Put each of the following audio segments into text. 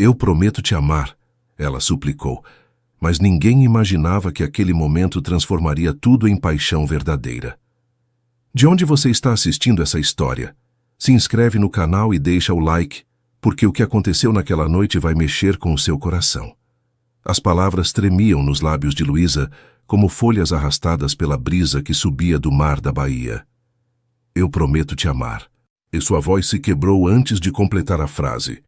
Eu prometo te amar, ela suplicou, mas ninguém imaginava que aquele momento transformaria tudo em paixão verdadeira. De onde você está assistindo essa história? Se inscreve no canal e deixa o like, porque o que aconteceu naquela noite vai mexer com o seu coração. As palavras tremiam nos lábios de Luísa, como folhas arrastadas pela brisa que subia do mar da Bahia. Eu prometo te amar. E sua voz se quebrou antes de completar a frase.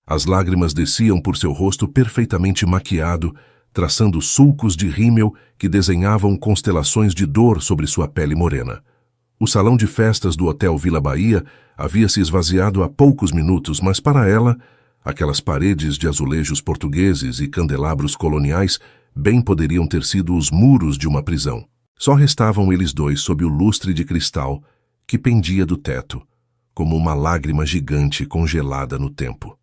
As lágrimas desciam por seu rosto perfeitamente maquiado, traçando sulcos de rímel que desenhavam constelações de dor sobre sua pele morena. O salão de festas do Hotel Vila Bahia havia se esvaziado há poucos minutos, mas para ela, aquelas paredes de azulejos portugueses e candelabros coloniais bem poderiam ter sido os muros de uma prisão. Só restavam eles dois sob o lustre de cristal que pendia do teto, como uma lágrima gigante congelada no tempo.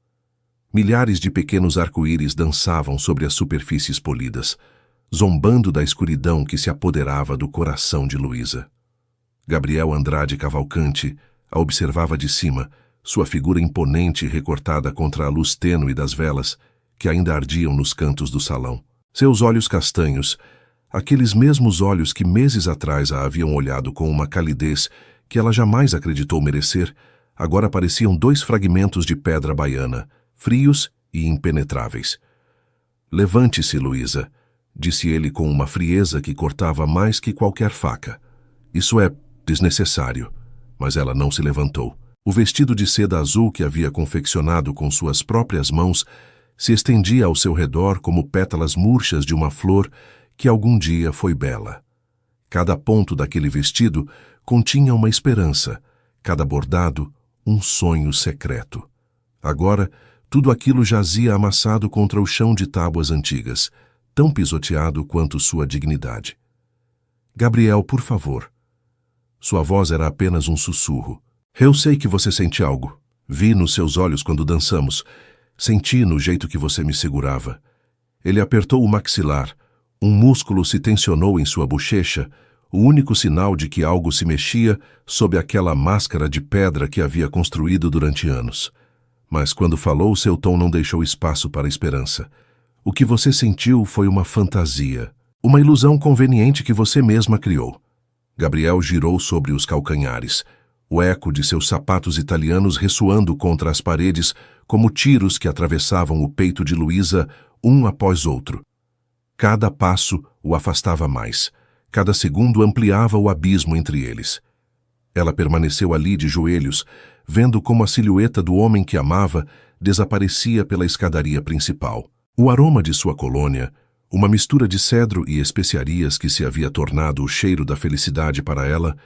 Milhares de pequenos arco-íris dançavam sobre as superfícies polidas, zombando da escuridão que se apoderava do coração de Luísa. Gabriel Andrade Cavalcante a observava de cima, sua figura imponente recortada contra a luz tênue das velas que ainda ardiam nos cantos do salão. Seus olhos castanhos, aqueles mesmos olhos que meses atrás a haviam olhado com uma calidez que ela jamais acreditou merecer, agora pareciam dois fragmentos de pedra baiana, frios e impenetráveis. Levante-se, Luísa, disse ele com uma frieza que cortava mais que qualquer faca. Isso é desnecessário. Mas ela não se levantou. O vestido de seda azul que havia confeccionado com suas próprias mãos se estendia ao seu redor como pétalas murchas de uma flor que algum dia foi bela. Cada ponto daquele vestido continha uma esperança, cada bordado, um sonho secreto. Agora, tudo aquilo jazia amassado contra o chão de tábuas antigas, tão pisoteado quanto sua dignidade. Gabriel, por favor. Sua voz era apenas um sussurro. Eu sei que você sente algo. Vi nos seus olhos quando dançamos. Senti no jeito que você me segurava. Ele apertou o maxilar. Um músculo se tensionou em sua bochecha, o único sinal de que algo se mexia sob aquela máscara de pedra que havia construído durante anos. Mas quando falou, seu tom não deixou espaço para esperança. O que você sentiu foi uma fantasia, uma ilusão conveniente que você mesma criou. Gabriel girou sobre os calcanhares, o eco de seus sapatos italianos ressoando contra as paredes como tiros que atravessavam o peito de Luísa um após outro. Cada passo o afastava mais, cada segundo ampliava o abismo entre eles. Ela permaneceu ali de joelhos, vendo como a silhueta do homem que amava desaparecia pela escadaria principal. O aroma de sua colônia, uma mistura de cedro e especiarias que se havia tornado o cheiro da felicidade para ela,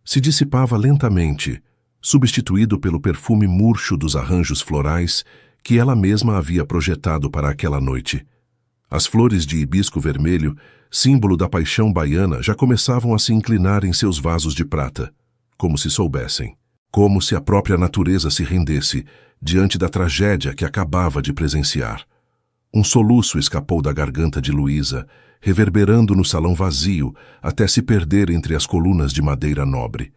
se dissipava lentamente, substituído pelo perfume murcho dos arranjos florais que ela mesma havia projetado para aquela noite. As flores de hibisco vermelho, símbolo da paixão baiana, já começavam a se inclinar em seus vasos de prata, como se soubessem, como se a própria natureza se rendesse diante da tragédia que acabava de presenciar. Um soluço escapou da garganta de Luísa, reverberando no salão vazio até se perder entre as colunas de madeira nobre.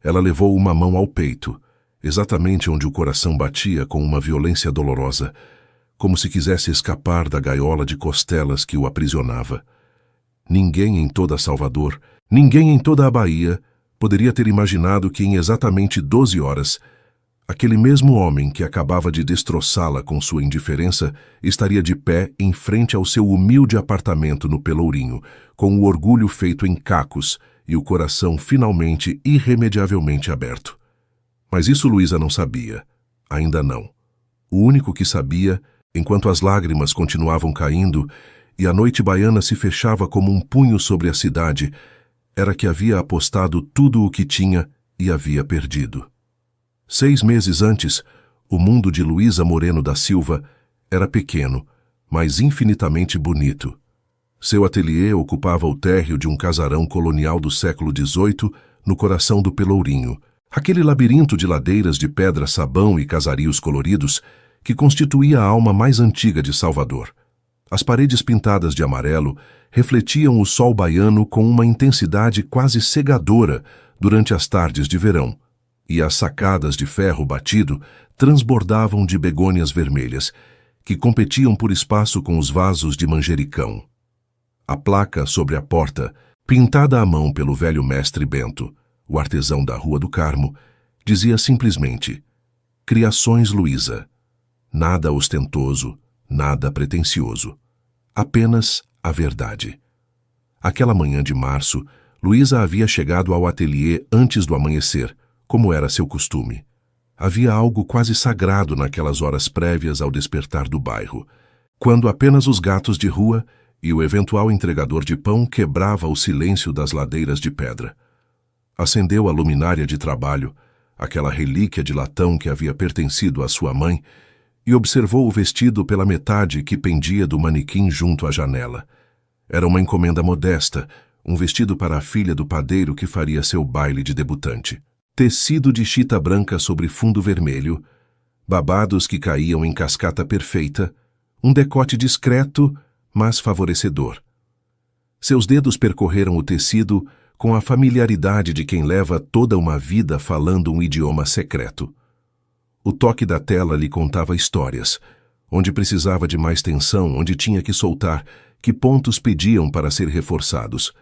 Ela levou uma mão ao peito, exatamente onde o coração batia com uma violência dolorosa, como se quisesse escapar da gaiola de costelas que o aprisionava. Ninguém em toda Salvador, ninguém em toda a Bahia, poderia ter imaginado que em exatamente 12 horas, aquele mesmo homem que acabava de destroçá-la com sua indiferença estaria de pé em frente ao seu humilde apartamento no Pelourinho, com o orgulho feito em cacos e o coração finalmente irremediavelmente aberto. Mas isso Luísa não sabia. Ainda não. O único que sabia, enquanto as lágrimas continuavam caindo e a noite baiana se fechava como um punho sobre a cidade, era que havia apostado tudo o que tinha e havia perdido. 6 meses antes, o mundo de Luísa Moreno da Silva era pequeno, mas infinitamente bonito. Seu ateliê ocupava o térreo de um casarão colonial do século XVIII no coração do Pelourinho, aquele labirinto de ladeiras de pedra-sabão e casarios coloridos que constituía a alma mais antiga de Salvador. As paredes pintadas de amarelo refletiam o sol baiano com uma intensidade quase cegadora durante as tardes de verão, e as sacadas de ferro batido transbordavam de begônias vermelhas, que competiam por espaço com os vasos de manjericão. A placa sobre a porta, pintada à mão pelo velho mestre Bento, o artesão da Rua do Carmo, dizia simplesmente: Criações Luísa. Nada ostentoso, nada pretensioso. Apenas a verdade. Aquela manhã de março, Luísa havia chegado ao ateliê antes do amanhecer, como era seu costume. Havia algo quase sagrado naquelas horas prévias ao despertar do bairro, quando apenas os gatos de rua e o eventual entregador de pão quebrava o silêncio das ladeiras de pedra. Acendeu a luminária de trabalho, aquela relíquia de latão que havia pertencido à sua mãe, e observou o vestido pela metade que pendia do manequim junto à janela. Era uma encomenda modesta, um vestido para a filha do padeiro que faria seu baile de debutante. Tecido de chita branca sobre fundo vermelho, babados que caíam em cascata perfeita, um decote discreto, mas favorecedor. Seus dedos percorreram o tecido com a familiaridade de quem leva toda uma vida falando um idioma secreto. O toque da tela lhe contava histórias, onde precisava de mais tensão, onde tinha que soltar, que pontos pediam para ser reforçados.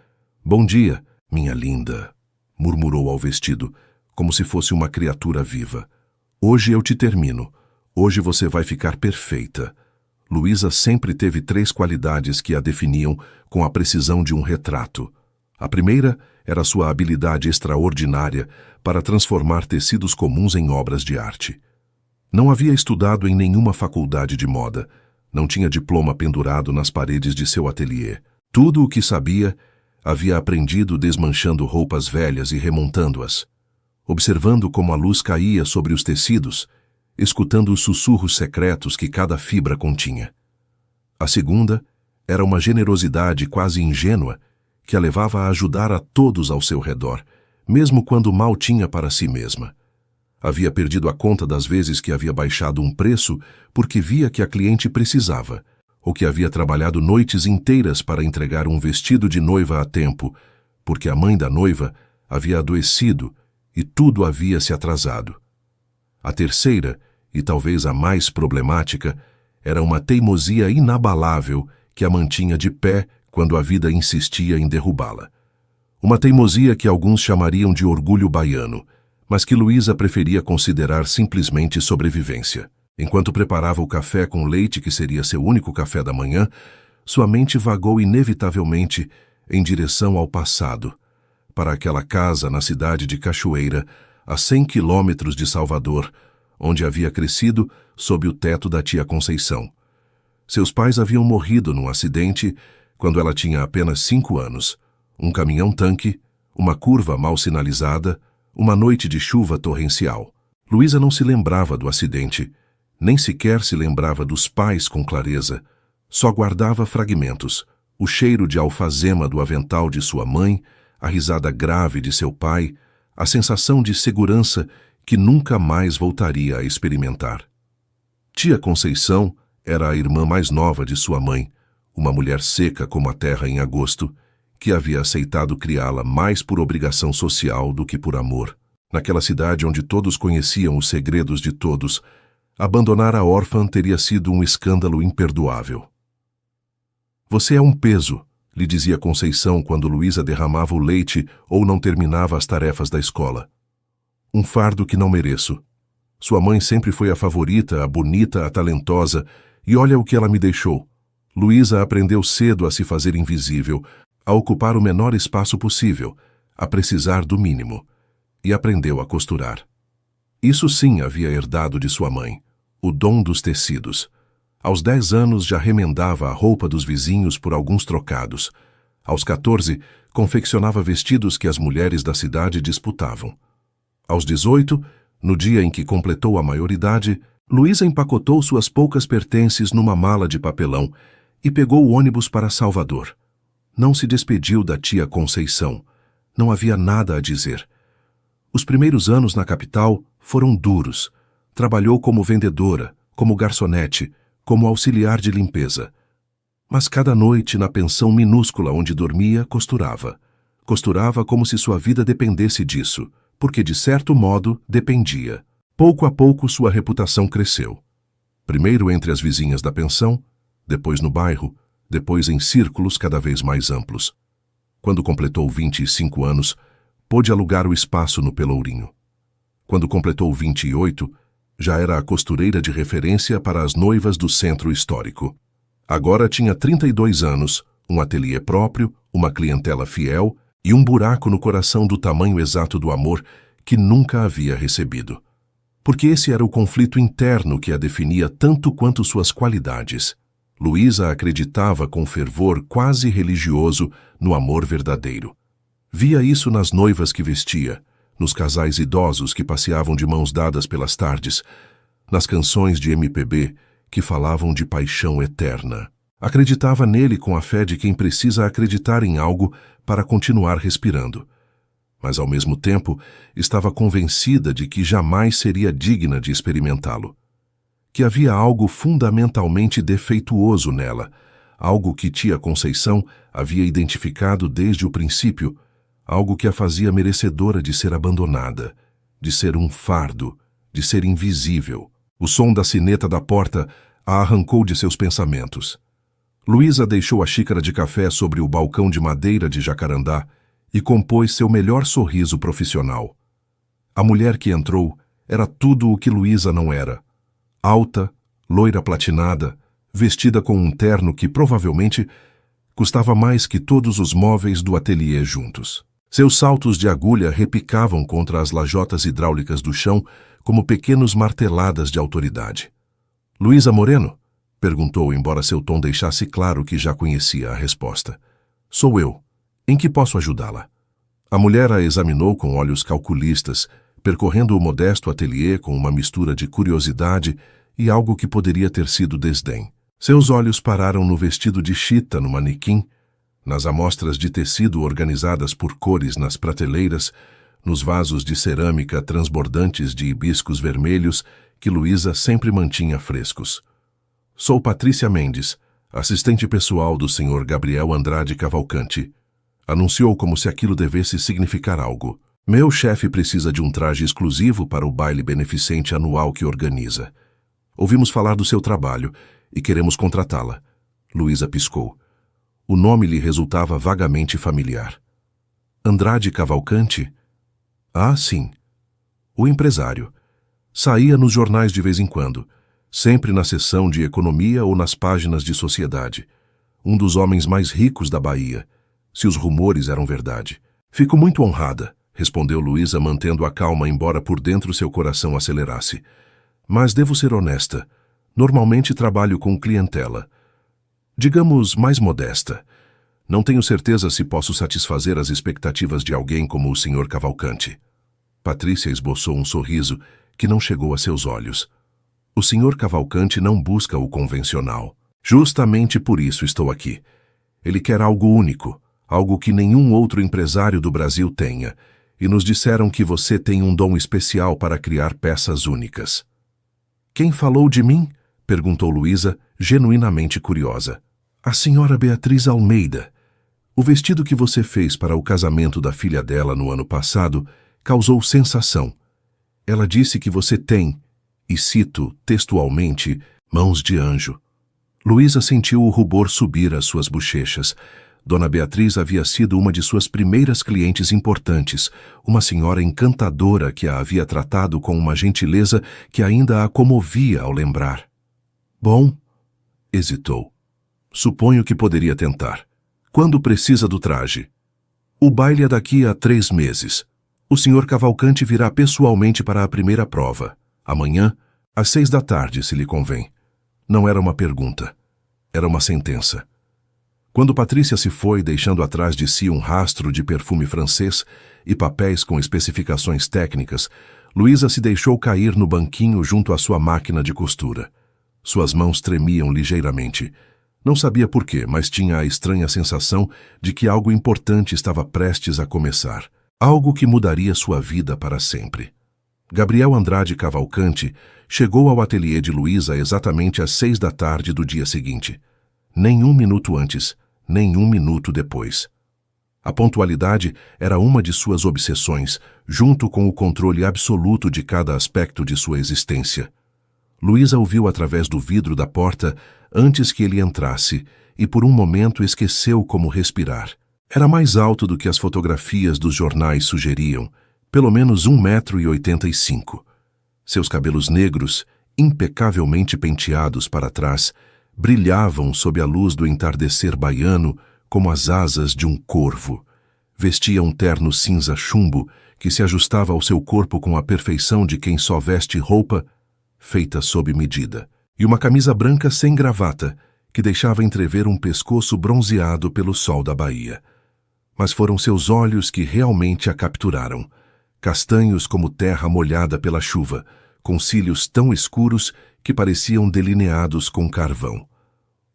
Bom dia, minha linda, murmurou ao vestido, como se fosse uma criatura viva. Hoje eu te termino. Hoje você vai ficar perfeita. Luísa sempre teve 3 qualidades que a definiam com a precisão de um retrato. A primeira era sua habilidade extraordinária para transformar tecidos comuns em obras de arte. Não havia estudado em nenhuma faculdade de moda, não tinha diploma pendurado nas paredes de seu ateliê. Tudo o que sabia, havia aprendido desmanchando roupas velhas e remontando-as, observando como a luz caía sobre os tecidos, escutando os sussurros secretos que cada fibra continha. A segunda era uma generosidade quase ingênua que a levava a ajudar a todos ao seu redor, mesmo quando mal tinha para si mesma. Havia perdido a conta das vezes que havia baixado um preço porque via que a cliente precisava, ou que havia trabalhado noites inteiras para entregar um vestido de noiva a tempo, porque a mãe da noiva havia adoecido e tudo havia se atrasado. A terceira, e talvez a mais problemática, era uma teimosia inabalável que a mantinha de pé quando a vida insistia em derrubá-la. Uma teimosia que alguns chamariam de orgulho baiano, mas que Luísa preferia considerar simplesmente sobrevivência. Enquanto preparava o café com leite que seria seu único café da manhã, sua mente vagou inevitavelmente em direção ao passado, para aquela casa na cidade de Cachoeira, a 100 quilômetros de Salvador, onde havia crescido sob o teto da tia Conceição. Seus pais haviam morrido num acidente quando ela tinha apenas 5 anos. Um caminhão-tanque, uma curva mal sinalizada, uma noite de chuva torrencial. Luísa não se lembrava do acidente, nem sequer se lembrava dos pais com clareza. Só guardava fragmentos, o cheiro de alfazema do avental de sua mãe, a risada grave de seu pai, a sensação de segurança que nunca mais voltaria a experimentar. Tia Conceição era a irmã mais nova de sua mãe, uma mulher seca como a terra em agosto, que havia aceitado criá-la mais por obrigação social do que por amor. Naquela cidade onde todos conheciam os segredos de todos, abandonar a órfã teria sido um escândalo imperdoável. Você é um peso, lhe dizia Conceição quando Luísa derramava o leite ou não terminava as tarefas da escola. Um fardo que não mereço. Sua mãe sempre foi a favorita, a bonita, a talentosa, e olha o que ela me deixou. Luísa aprendeu cedo a se fazer invisível, a ocupar o menor espaço possível, a precisar do mínimo, e aprendeu a costurar. Isso sim havia herdado de sua mãe, o dom dos tecidos. Aos 10 anos já remendava a roupa dos vizinhos por alguns trocados. Aos 14, confeccionava vestidos que as mulheres da cidade disputavam. Aos 18, no dia em que completou a maioridade, Luísa empacotou suas poucas pertences numa mala de papelão e pegou o ônibus para Salvador. Não se despediu da tia Conceição. Não havia nada a dizer. Os primeiros anos na capital foram duros. Trabalhou como vendedora, como garçonete, como auxiliar de limpeza. Mas cada noite, na pensão minúscula onde dormia, costurava. Costurava como se sua vida dependesse disso, porque de certo modo dependia. Pouco a pouco sua reputação cresceu. Primeiro entre as vizinhas da pensão, depois no bairro, depois em círculos cada vez mais amplos. Quando completou 25 anos, pôde alugar o espaço no Pelourinho. Quando completou 28, já era a costureira de referência para as noivas do centro histórico. Agora tinha 32 anos, um ateliê próprio, uma clientela fiel e um buraco no coração do tamanho exato do amor que nunca havia recebido. Porque esse era o conflito interno que a definia tanto quanto suas qualidades. Luísa acreditava com fervor quase religioso no amor verdadeiro. Via isso nas noivas que vestia, nos casais idosos que passeavam de mãos dadas pelas tardes, nas canções de MPB que falavam de paixão eterna. Acreditava nele com a fé de quem precisa acreditar em algo para continuar respirando. Mas, ao mesmo tempo, estava convencida de que jamais seria digna de experimentá-lo. Que havia algo fundamentalmente defeituoso nela, algo que tia Conceição havia identificado desde o princípio, algo que a fazia merecedora de ser abandonada, de ser um fardo, de ser invisível. O som da sineta da porta a arrancou de seus pensamentos. Luísa deixou a xícara de café sobre o balcão de madeira de jacarandá e compôs seu melhor sorriso profissional. A mulher que entrou era tudo o que Luísa não era. Alta, loira platinada, vestida com um terno que provavelmente custava mais que todos os móveis do ateliê juntos. Seus saltos de agulha repicavam contra as lajotas hidráulicas do chão como pequenas marteladas de autoridade. "Luísa Moreno?" perguntou, embora seu tom deixasse claro que já conhecia a resposta. "Sou eu. Em que posso ajudá-la?" A mulher a examinou com olhos calculistas, percorrendo o modesto ateliê com uma mistura de curiosidade e algo que poderia ter sido desdém. Seus olhos pararam no vestido de chita no manequim, nas amostras de tecido organizadas por cores nas prateleiras, nos vasos de cerâmica transbordantes de hibiscos vermelhos que Luísa sempre mantinha frescos. "Sou Patrícia Mendes, assistente pessoal do Sr. Gabriel Andrade Cavalcante", anunciou como se aquilo devesse significar algo. "Meu chefe precisa de um traje exclusivo para o baile beneficente anual que organiza. Ouvimos falar do seu trabalho e queremos contratá-la." Luísa piscou. O nome lhe resultava vagamente familiar. "Andrade Cavalcante?" "Ah, sim. O empresário. Saía nos jornais de vez em quando, sempre na seção de economia ou nas páginas de sociedade. Um dos homens mais ricos da Bahia, se os rumores eram verdade." "Fico muito honrada", respondeu Luísa, mantendo a calma, embora por dentro seu coração acelerasse. "Mas devo ser honesta. Normalmente trabalho com clientela. Digamos, mais modesta. Não tenho certeza se posso satisfazer as expectativas de alguém como o Sr. Cavalcante." Patrícia esboçou um sorriso que não chegou a seus olhos. "O Sr. Cavalcante não busca o convencional. Justamente por isso estou aqui. Ele quer algo único, algo que nenhum outro empresário do Brasil tenha, e nos disseram que você tem um dom especial para criar peças únicas." "Quem falou de mim?" perguntou Luísa, genuinamente curiosa. "A senhora Beatriz Almeida. O vestido que você fez para o casamento da filha dela no ano passado causou sensação. Ela disse que você tem, e cito textualmente, mãos de anjo." Luísa sentiu o rubor subir às suas bochechas. Dona Beatriz havia sido uma de suas primeiras clientes importantes, uma senhora encantadora que a havia tratado com uma gentileza que ainda a comovia ao lembrar. "Bom", hesitou. "Suponho que poderia tentar. Quando precisa do traje?" "O baile é daqui a 3 meses. O Sr. Cavalcante virá pessoalmente para a primeira prova. Amanhã, às 6 da tarde, se lhe convém." Não era uma pergunta. Era uma sentença. Quando Patrícia se foi, deixando atrás de si um rastro de perfume francês e papéis com especificações técnicas, Luísa se deixou cair no banquinho junto à sua máquina de costura. Suas mãos tremiam ligeiramente. Não sabia por quê, mas tinha a estranha sensação de que algo importante estava prestes a começar. Algo que mudaria sua vida para sempre. Gabriel Andrade Cavalcante chegou ao ateliê de Luísa exatamente às 6 da tarde do dia seguinte. Nem um minuto antes, nem um minuto depois. A pontualidade era uma de suas obsessões, junto com o controle absoluto de cada aspecto de sua existência. Luísa o viu através do vidro da porta antes que ele entrasse e por um momento esqueceu como respirar. Era mais alto do que as fotografias dos jornais sugeriam, pelo menos 1,85 m. Seus cabelos negros, impecavelmente penteados para trás, brilhavam sob a luz do entardecer baiano como as asas de um corvo. Vestia um terno cinza chumbo que se ajustava ao seu corpo com a perfeição de quem só veste roupa feita sob medida, e uma camisa branca sem gravata que deixava entrever um pescoço bronzeado pelo sol da Bahia. Mas foram seus olhos que realmente a capturaram, castanhos como terra molhada pela chuva, com cílios tão escuros que pareciam delineados com carvão.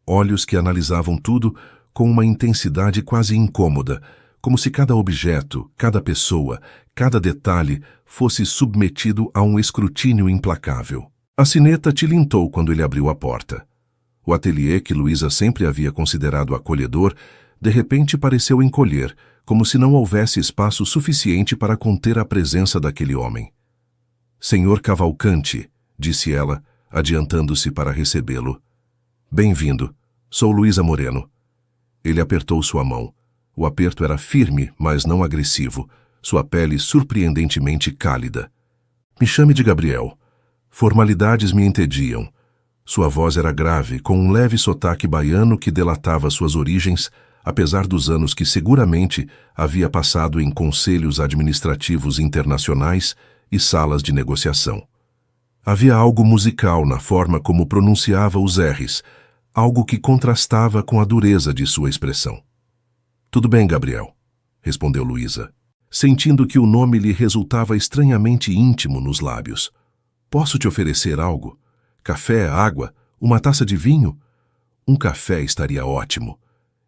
Olhos que analisavam tudo com uma intensidade quase incômoda, como se cada objeto, cada pessoa, cada detalhe fosse submetido a um escrutínio implacável. A sineta tilintou quando ele abriu a porta. O ateliê que Luísa sempre havia considerado acolhedor, de repente pareceu encolher, como se não houvesse espaço suficiente para conter a presença daquele homem. Senhor Cavalcanti, disse ela, adiantando-se para recebê-lo. Bem-vindo. Sou Luísa Moreno. Ele apertou sua mão. O aperto era firme, mas não agressivo, sua pele surpreendentemente cálida. Me chame de Gabriel. Formalidades me entediam. Sua voz era grave, com um leve sotaque baiano que delatava suas origens, apesar dos anos que seguramente havia passado em conselhos administrativos internacionais e salas de negociação. Havia algo musical na forma como pronunciava os R's, algo que contrastava com a dureza de sua expressão. Tudo bem, Gabriel, respondeu Luísa, sentindo que o nome lhe resultava estranhamente íntimo nos lábios. Posso te oferecer algo? Café, água, uma taça de vinho? Um café estaria ótimo.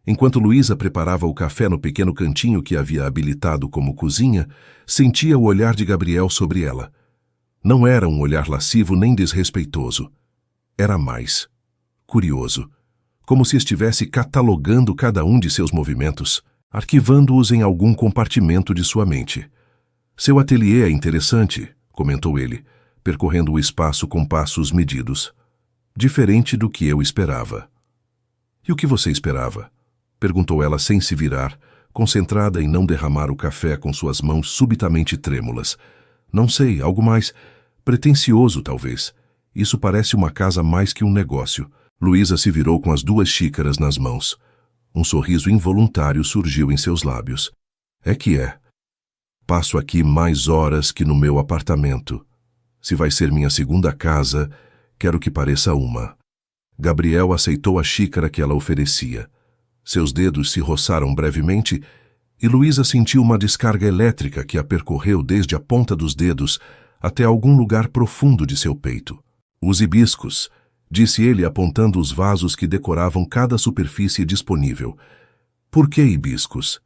Enquanto Luísa preparava o café no pequeno cantinho que havia habilitado como cozinha, sentia o olhar de Gabriel sobre ela. Não era um olhar lascivo nem desrespeitoso. Era mais curioso, como se estivesse catalogando cada um de seus movimentos, arquivando-os em algum compartimento de sua mente. Seu ateliê é interessante, comentou ele, percorrendo o espaço com passos medidos. Diferente do que eu esperava. E o que você esperava? Perguntou ela sem se virar, concentrada em não derramar o café com suas mãos subitamente trêmulas. Não sei, algo mais pretensioso, talvez. Isso parece uma casa mais que um negócio. Luísa se virou com as 2 xícaras nas mãos. Um sorriso involuntário surgiu em seus lábios. É que é. Passo aqui mais horas que no meu apartamento. Se vai ser minha segunda casa, quero que pareça uma. Gabriel aceitou a xícara que ela oferecia. Seus dedos se roçaram brevemente e Luísa sentiu uma descarga elétrica que a percorreu desde a ponta dos dedos até algum lugar profundo de seu peito. Os hibiscos, disse ele apontando os vasos que decoravam cada superfície disponível. Por que hibiscos?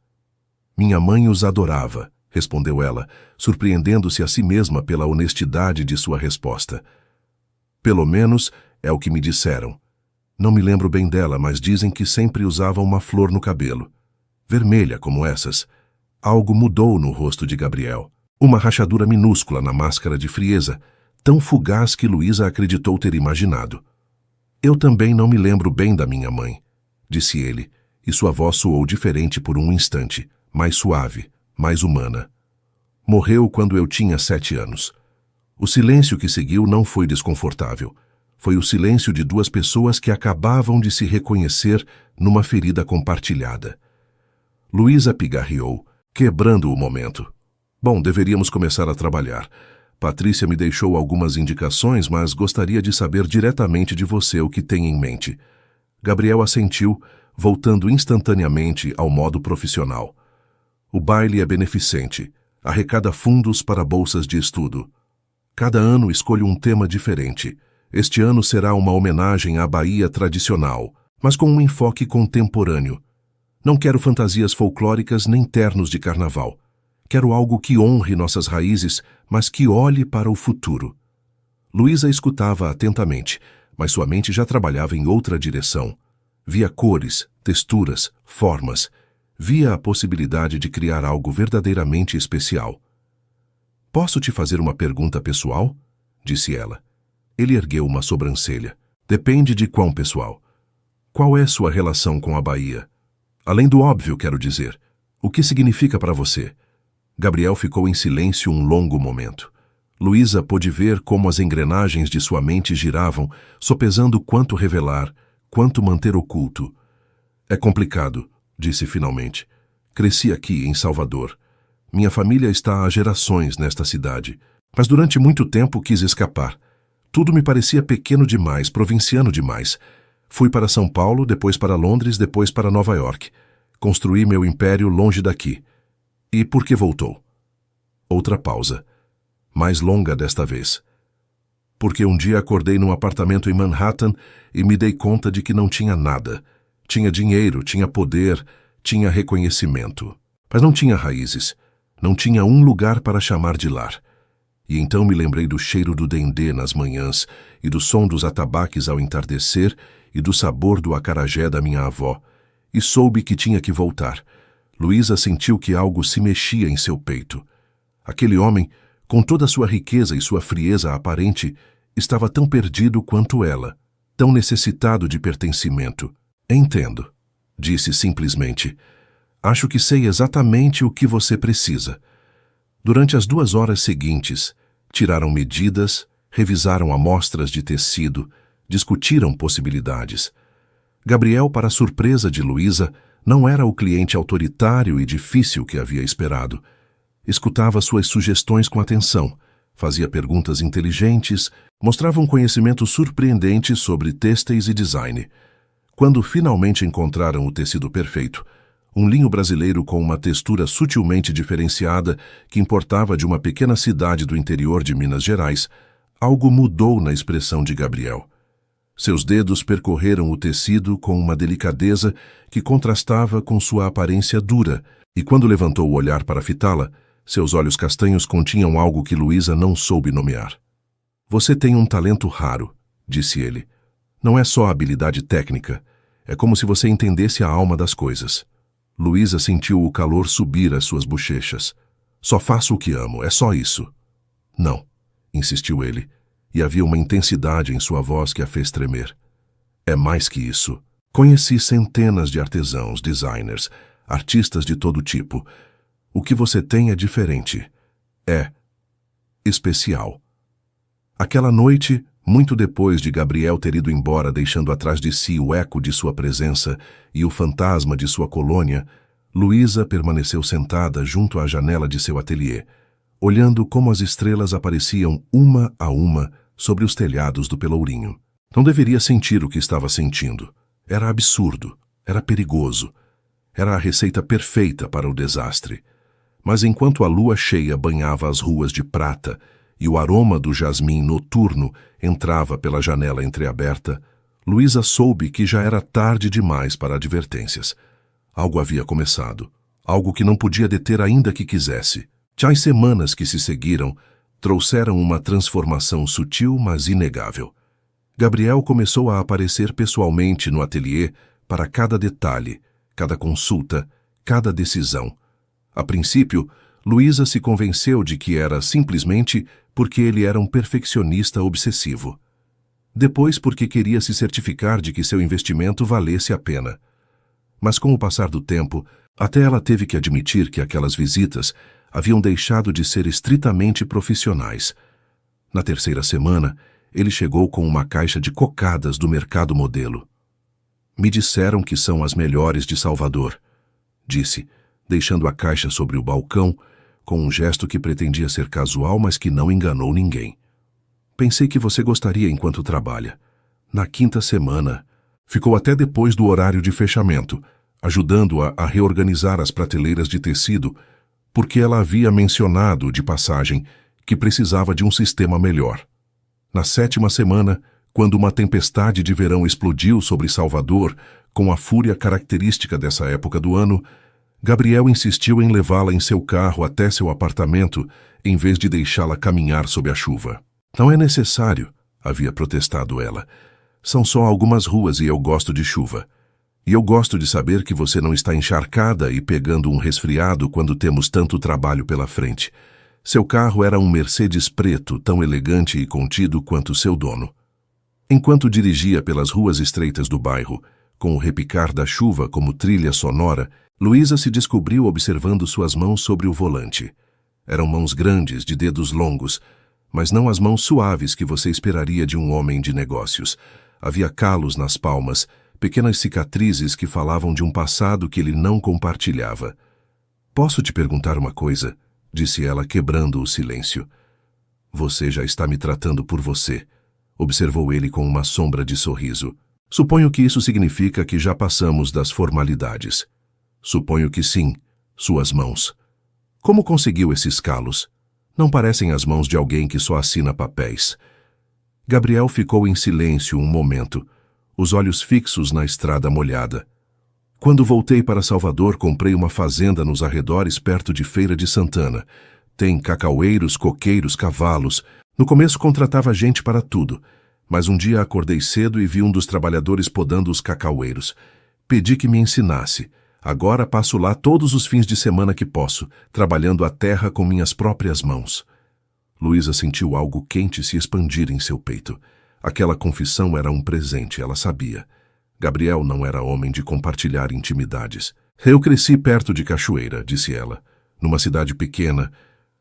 Minha mãe os adorava, respondeu ela, surpreendendo-se a si mesma pela honestidade de sua resposta. Pelo menos é o que me disseram. Não me lembro bem dela, mas dizem que sempre usava uma flor no cabelo. Vermelha como essas. Algo mudou no rosto de Gabriel. Uma rachadura minúscula na máscara de frieza, tão fugaz que Luísa acreditou ter imaginado. Eu também não me lembro bem da minha mãe, disse ele, e sua voz soou diferente por um instante, mais suave, mais humana. Morreu quando eu tinha 7 anos. O silêncio que seguiu não foi desconfortável. Foi o silêncio de 2 pessoas que acabavam de se reconhecer numa ferida compartilhada. Luísa pigarreou, quebrando o momento. Bom, deveríamos começar a trabalhar. Patrícia me deixou algumas indicações, mas gostaria de saber diretamente de você o que tem em mente. Gabriel assentiu, voltando instantaneamente ao modo profissional. O baile é beneficente. Arrecada fundos para bolsas de estudo. Cada ano escolho um tema diferente. Este ano será uma homenagem à Bahia tradicional, mas com um enfoque contemporâneo. Não quero fantasias folclóricas nem ternos de carnaval. Quero algo que honre nossas raízes, mas que olhe para o futuro. Luísa escutava atentamente, mas sua mente já trabalhava em outra direção. Via cores, texturas, formas. Via a possibilidade de criar algo verdadeiramente especial. Posso te fazer uma pergunta pessoal? Disse ela. Ele ergueu uma sobrancelha. Depende de quão pessoal. Qual é sua relação com a Bahia? Além do óbvio, quero dizer. O que significa para você? Gabriel ficou em silêncio um longo momento. Luísa pôde ver como as engrenagens de sua mente giravam, sopesando quanto revelar, quanto manter oculto. É complicado, disse finalmente. Cresci aqui, em Salvador. Minha família está há gerações nesta cidade, mas durante muito tempo quis escapar. Tudo me parecia pequeno demais, provinciano demais. Fui para São Paulo, depois para Londres, depois para Nova York. Construí meu império longe daqui. E por que voltou? Outra pausa. Mais longa desta vez. Porque um dia acordei num apartamento em Manhattan e me dei conta de que não tinha nada. Tinha dinheiro, tinha poder, tinha reconhecimento. Mas não tinha raízes. Não tinha um lugar para chamar de lar. E então me lembrei do cheiro do dendê nas manhãs e do som dos atabaques ao entardecer e do sabor do acarajé da minha avó. E soube que tinha que voltar. Luísa sentiu que algo se mexia em seu peito. Aquele homem, com toda a sua riqueza e sua frieza aparente, estava tão perdido quanto ela, tão necessitado de pertencimento. Entendo, disse simplesmente. Acho que sei exatamente o que você precisa. Durante as 2 horas seguintes, tiraram medidas, revisaram amostras de tecido, discutiram possibilidades. Gabriel, para a surpresa de Luísa, não era o cliente autoritário e difícil que havia esperado. Escutava suas sugestões com atenção, fazia perguntas inteligentes, mostrava um conhecimento surpreendente sobre têxteis e design. Quando finalmente encontraram o tecido perfeito, um linho brasileiro com uma textura sutilmente diferenciada que importava de uma pequena cidade do interior de Minas Gerais, algo mudou na expressão de Gabriel. Seus dedos percorreram o tecido com uma delicadeza que contrastava com sua aparência dura, e quando levantou o olhar para fitá-la, seus olhos castanhos continham algo que Luísa não soube nomear. Você tem um talento raro, disse ele. Não é só habilidade técnica, é como se você entendesse a alma das coisas. Luísa sentiu o calor subir às suas bochechas. Só faço o que amo, é só isso. Não, insistiu ele, e havia uma intensidade em sua voz que a fez tremer. É mais que isso. Conheci centenas de artesãos, designers, artistas de todo tipo. O que você tem é diferente. É especial. Aquela noite, muito depois de Gabriel ter ido embora deixando atrás de si o eco de sua presença e o fantasma de sua colônia, Luísa permaneceu sentada junto à janela de seu ateliê, olhando como as estrelas apareciam uma a uma sobre os telhados do Pelourinho. Não deveria sentir o que estava sentindo. Era absurdo, era perigoso. Era a receita perfeita para o desastre. Mas enquanto a lua cheia banhava as ruas de prata e o aroma do jasmim noturno entrava pela janela entreaberta, Luísa soube que já era tarde demais para advertências. Algo havia começado, algo que não podia deter ainda que quisesse. Já as semanas que se seguiram trouxeram uma transformação sutil, mas inegável. Gabriel começou a aparecer pessoalmente no ateliê para cada detalhe, cada consulta, cada decisão. A princípio, Luísa se convenceu de que era simplesmente porque ele era um perfeccionista obsessivo. Depois, porque queria se certificar de que seu investimento valesse a pena. Mas com o passar do tempo, até ela teve que admitir que aquelas visitas haviam deixado de ser estritamente profissionais. Na 3ª semana, ele chegou com uma caixa de cocadas do mercado modelo. Me disseram que são as melhores de Salvador, disse, deixando a caixa sobre o balcão, com um gesto que pretendia ser casual, mas que não enganou ninguém. Pensei que você gostaria enquanto trabalha. Na 5ª semana, ficou até depois do horário de fechamento, ajudando-a a reorganizar as prateleiras de tecido, porque ela havia mencionado, de passagem, que precisava de um sistema melhor. Na 7ª semana, quando uma tempestade de verão explodiu sobre Salvador, com a fúria característica dessa época do ano, Gabriel insistiu em levá-la em seu carro até seu apartamento, em vez de deixá-la caminhar sob a chuva. Não é necessário, havia protestado ela. São só algumas ruas e eu gosto de chuva. E eu gosto de saber que você não está encharcada e pegando um resfriado quando temos tanto trabalho pela frente. Seu carro era um Mercedes preto, tão elegante e contido quanto seu dono. Enquanto dirigia pelas ruas estreitas do bairro, com o repicar da chuva como trilha sonora, Luísa se descobriu observando suas mãos sobre o volante. Eram mãos grandes, de dedos longos, mas não as mãos suaves que você esperaria de um homem de negócios. Havia calos nas palmas, pequenas cicatrizes que falavam de um passado que ele não compartilhava. "Posso te perguntar uma coisa?", disse ela, quebrando o silêncio. "Você já está me tratando por você", observou ele com uma sombra de sorriso. "Suponho que isso significa que já passamos das formalidades." "Suponho que sim, suas mãos." "Como conseguiu esses calos? Não parecem as mãos de alguém que só assina papéis." Gabriel ficou em silêncio um momento, os olhos fixos na estrada molhada. "Quando voltei para Salvador, comprei uma fazenda nos arredores perto de Feira de Santana. Tem cacaueiros, coqueiros, cavalos. No começo contratava gente para tudo, mas um dia acordei cedo e vi um dos trabalhadores podando os cacaueiros. Pedi que me ensinasse. Agora passo lá todos os fins de semana que posso, trabalhando a terra com minhas próprias mãos." Luísa sentiu algo quente se expandir em seu peito. Aquela confissão era um presente, ela sabia. Gabriel não era homem de compartilhar intimidades. "Eu cresci perto de Cachoeira", disse ela, "numa cidade pequena.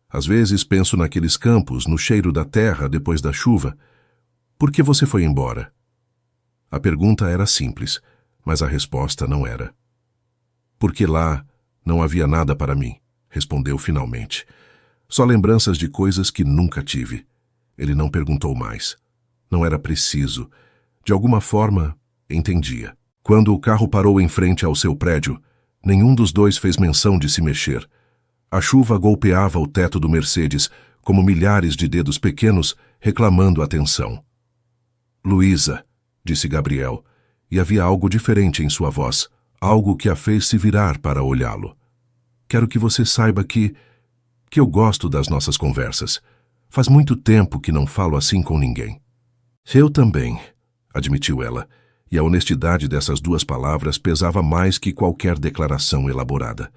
Às vezes penso naqueles campos, no cheiro da terra depois da chuva. Por que você foi embora?" A pergunta era simples, mas a resposta não era. "Porque lá não havia nada para mim", respondeu finalmente. "Só lembranças de coisas que nunca tive." Ele não perguntou mais. Não era preciso. De alguma forma, entendia. Quando o carro parou em frente ao seu prédio, nenhum dos dois fez menção de se mexer. A chuva golpeava o teto do Mercedes, como milhares de dedos pequenos reclamando atenção. "Luísa", disse Gabriel, e havia algo diferente em sua voz, algo que a fez se virar para olhá-lo. "Quero que você saiba que eu gosto das nossas conversas. Faz muito tempo que não falo assim com ninguém." "Eu também", admitiu ela, e a honestidade dessas duas palavras pesava mais que qualquer declaração elaborada.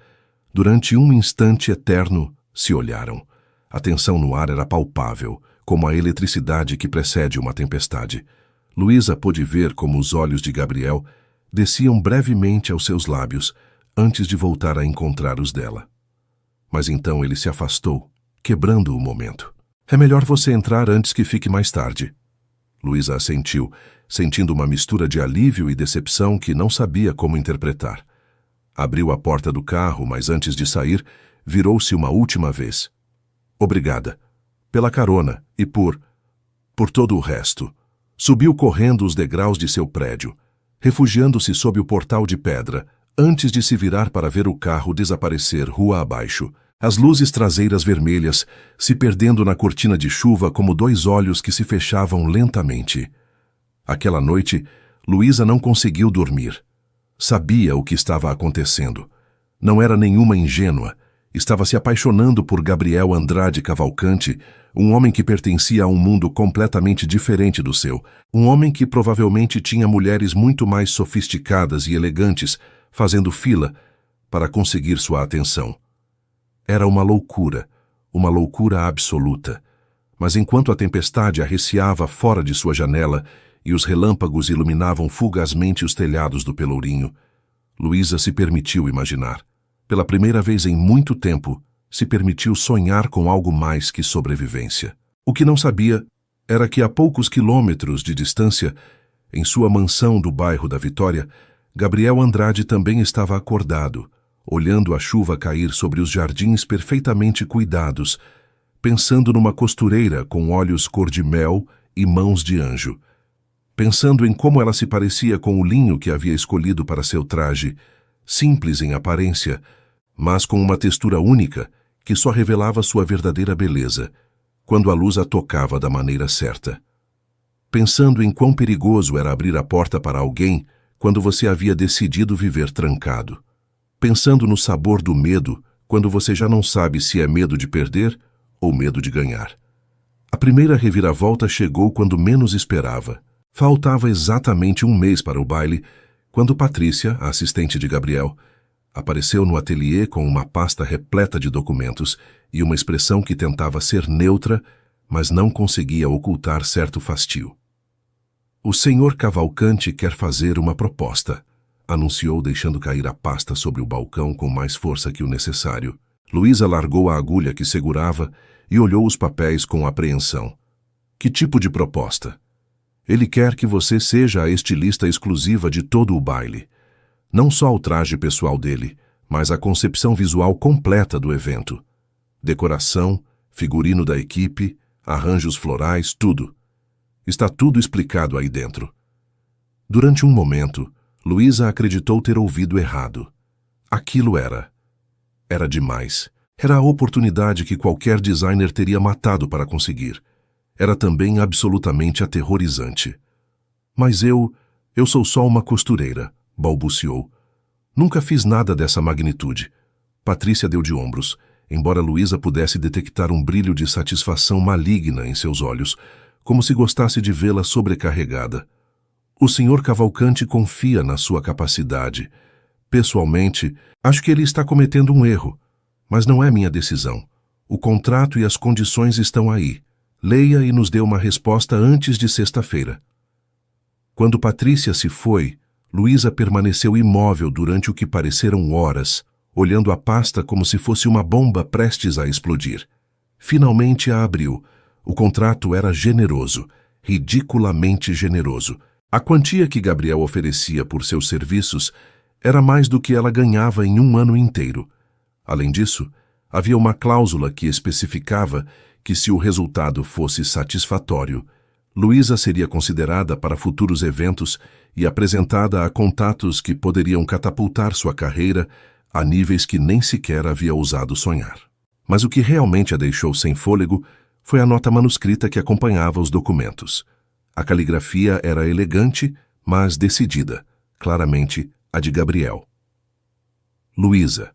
Durante um instante eterno, se olharam. A tensão no ar era palpável, como a eletricidade que precede uma tempestade. Luísa pôde ver como os olhos de Gabriel desciam brevemente aos seus lábios, antes de voltar a encontrar os dela. Mas então ele se afastou, quebrando o momento. "É melhor você entrar antes que fique mais tarde." Luísa assentiu, sentindo uma mistura de alívio e decepção que não sabia como interpretar. Abriu a porta do carro, mas antes de sair, virou-se uma última vez. "Obrigada. Pela carona e por todo o resto." Subiu correndo os degraus de seu prédio, refugiando-se sob o portal de pedra, antes de se virar para ver o carro desaparecer rua abaixo. As luzes traseiras vermelhas se perdendo na cortina de chuva como dois olhos que se fechavam lentamente. Aquela noite, Luísa não conseguiu dormir. Sabia o que estava acontecendo. Não era nenhuma ingênua. Estava se apaixonando por Gabriel Andrade Cavalcante, um homem que pertencia a um mundo completamente diferente do seu. Um homem que provavelmente tinha mulheres muito mais sofisticadas e elegantes fazendo fila para conseguir sua atenção. Era uma loucura absoluta. Mas enquanto a tempestade arreciava fora de sua janela e os relâmpagos iluminavam fugazmente os telhados do Pelourinho, Luísa se permitiu imaginar. Pela primeira vez em muito tempo, se permitiu sonhar com algo mais que sobrevivência. O que não sabia era que a poucos quilômetros de distância, em sua mansão do bairro da Vitória, Gabriel Andrade também estava acordado, olhando a chuva cair sobre os jardins perfeitamente cuidados, pensando numa costureira com olhos cor de mel e mãos de anjo, pensando em como ela se parecia com o linho que havia escolhido para seu traje, simples em aparência, mas com uma textura única que só revelava sua verdadeira beleza, quando a luz a tocava da maneira certa. Pensando em quão perigoso era abrir a porta para alguém quando você havia decidido viver trancado. Pensando no sabor do medo quando você já não sabe se é medo de perder ou medo de ganhar. A primeira reviravolta chegou quando menos esperava. Faltava exatamente um mês para o baile, quando Patrícia, a assistente de Gabriel, Apareceu no ateliê com uma pasta repleta de documentos e uma expressão que tentava ser neutra, mas não conseguia ocultar certo fastio. O senhor Cavalcanti quer fazer uma proposta, anunciou, deixando cair a pasta sobre o balcão com mais força que o necessário. Luísa largou a agulha que segurava e olhou os papéis com apreensão. Que tipo de proposta? Ele quer que você seja a estilista exclusiva de todo o baile. Não só o traje pessoal dele, mas a concepção visual completa do evento. Decoração, figurino da equipe, arranjos florais, tudo. Está tudo explicado aí dentro. Durante um momento, Luísa acreditou ter ouvido errado. Aquilo era demais. Era a oportunidade que qualquer designer teria matado para conseguir. Era também absolutamente aterrorizante. Mas eu sou só uma costureira, balbuciou. Nunca fiz nada dessa magnitude. Patrícia deu de ombros, embora Luísa pudesse detectar um brilho de satisfação maligna em seus olhos, como se gostasse de vê-la sobrecarregada. O senhor Cavalcanti confia na sua capacidade. Pessoalmente, acho que ele está cometendo um erro, mas não é minha decisão. O contrato e as condições estão aí. Leia e nos dê uma resposta antes de sexta-feira. Quando Patrícia se foi, Luísa permaneceu imóvel durante o que pareceram horas, olhando a pasta como se fosse uma bomba prestes a explodir. Finalmente a abriu. O contrato era generoso, ridiculamente generoso. A quantia que Gabriel oferecia por seus serviços era mais do que ela ganhava em um ano inteiro. Além disso, havia uma cláusula que especificava que, se o resultado fosse satisfatório, Luísa seria considerada para futuros eventos e apresentada a contatos que poderiam catapultar sua carreira a níveis que nem sequer havia ousado sonhar. Mas o que realmente a deixou sem fôlego foi a nota manuscrita que acompanhava os documentos. A caligrafia era elegante, mas decidida, claramente a de Gabriel. Luísa.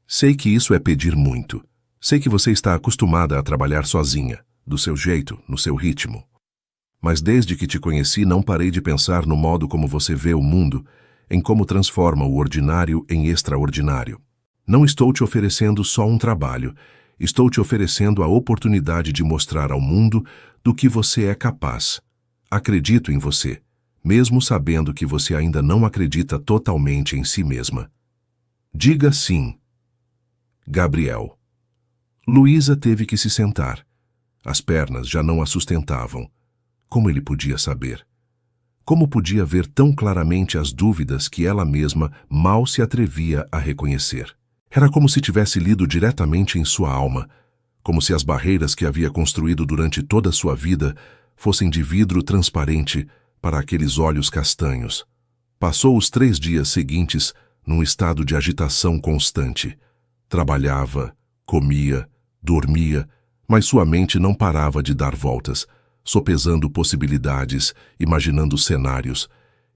Sei que isso é pedir muito. Sei que você está acostumada a trabalhar sozinha, do seu jeito, no seu ritmo. Mas desde que te conheci não parei de pensar no modo como você vê o mundo, em como transforma o ordinário em extraordinário. Não estou te oferecendo só um trabalho, estou te oferecendo a oportunidade de mostrar ao mundo do que você é capaz. Acredito em você, mesmo sabendo que você ainda não acredita totalmente em si mesma. Diga sim. Gabriel. Luísa teve que se sentar. As pernas já não a sustentavam. Como ele podia saber? Como podia ver tão claramente as dúvidas que ela mesma mal se atrevia a reconhecer? Era como se tivesse lido diretamente em sua alma, como se as barreiras que havia construído durante toda a sua vida fossem de vidro transparente para aqueles olhos castanhos. Passou os 3 dias seguintes num estado de agitação constante. Trabalhava, comia, dormia, mas sua mente não parava de dar voltas, sopesando possibilidades, imaginando cenários.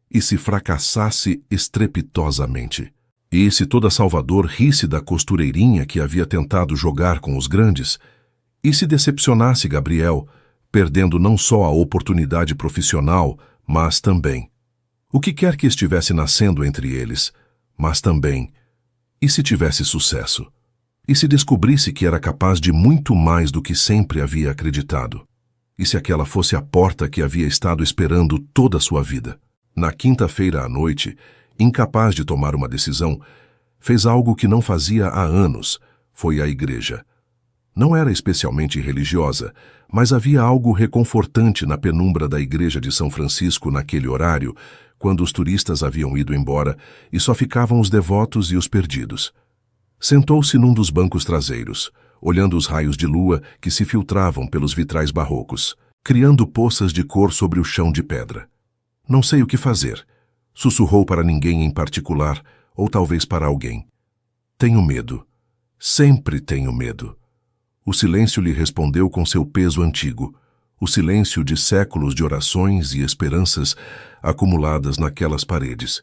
E se fracassasse estrepitosamente? E se toda Salvador risse da costureirinha que havia tentado jogar com os grandes? E se decepcionasse Gabriel, perdendo não só a oportunidade profissional, mas também o que quer que estivesse nascendo entre eles, mas também, e se tivesse sucesso? E se descobrisse que era capaz de muito mais do que sempre havia acreditado? E se aquela fosse a porta que havia estado esperando toda a sua vida? Na quinta-feira à noite, incapaz de tomar uma decisão, fez algo que não fazia há anos, foi à igreja. Não era especialmente religiosa, mas havia algo reconfortante na penumbra da igreja de São Francisco naquele horário, quando os turistas haviam ido embora e só ficavam os devotos e os perdidos. Sentou-se num dos bancos traseiros, olhando os raios de lua que se filtravam pelos vitrais barrocos, criando poças de cor sobre o chão de pedra. Não sei o que fazer, sussurrou para ninguém em particular, ou talvez para alguém. Tenho medo. Sempre tenho medo. O silêncio lhe respondeu com seu peso antigo, o silêncio de séculos de orações e esperanças acumuladas naquelas paredes.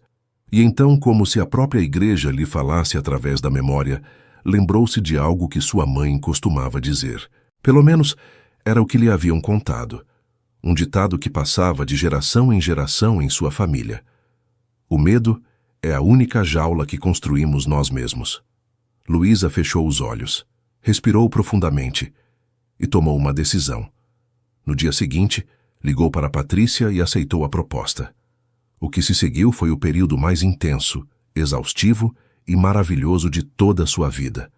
E então, como se a própria igreja lhe falasse através da memória, lembrou-se de algo que sua mãe costumava dizer. Pelo menos, era o que lhe haviam contado. Um ditado que passava de geração em sua família. O medo É a única jaula que construímos nós mesmos. Luísa fechou os olhos, respirou profundamente e tomou uma decisão. No dia seguinte, ligou para Patrícia e aceitou a proposta. O que se seguiu foi o período mais intenso, exaustivo e maravilhoso de toda a sua vida.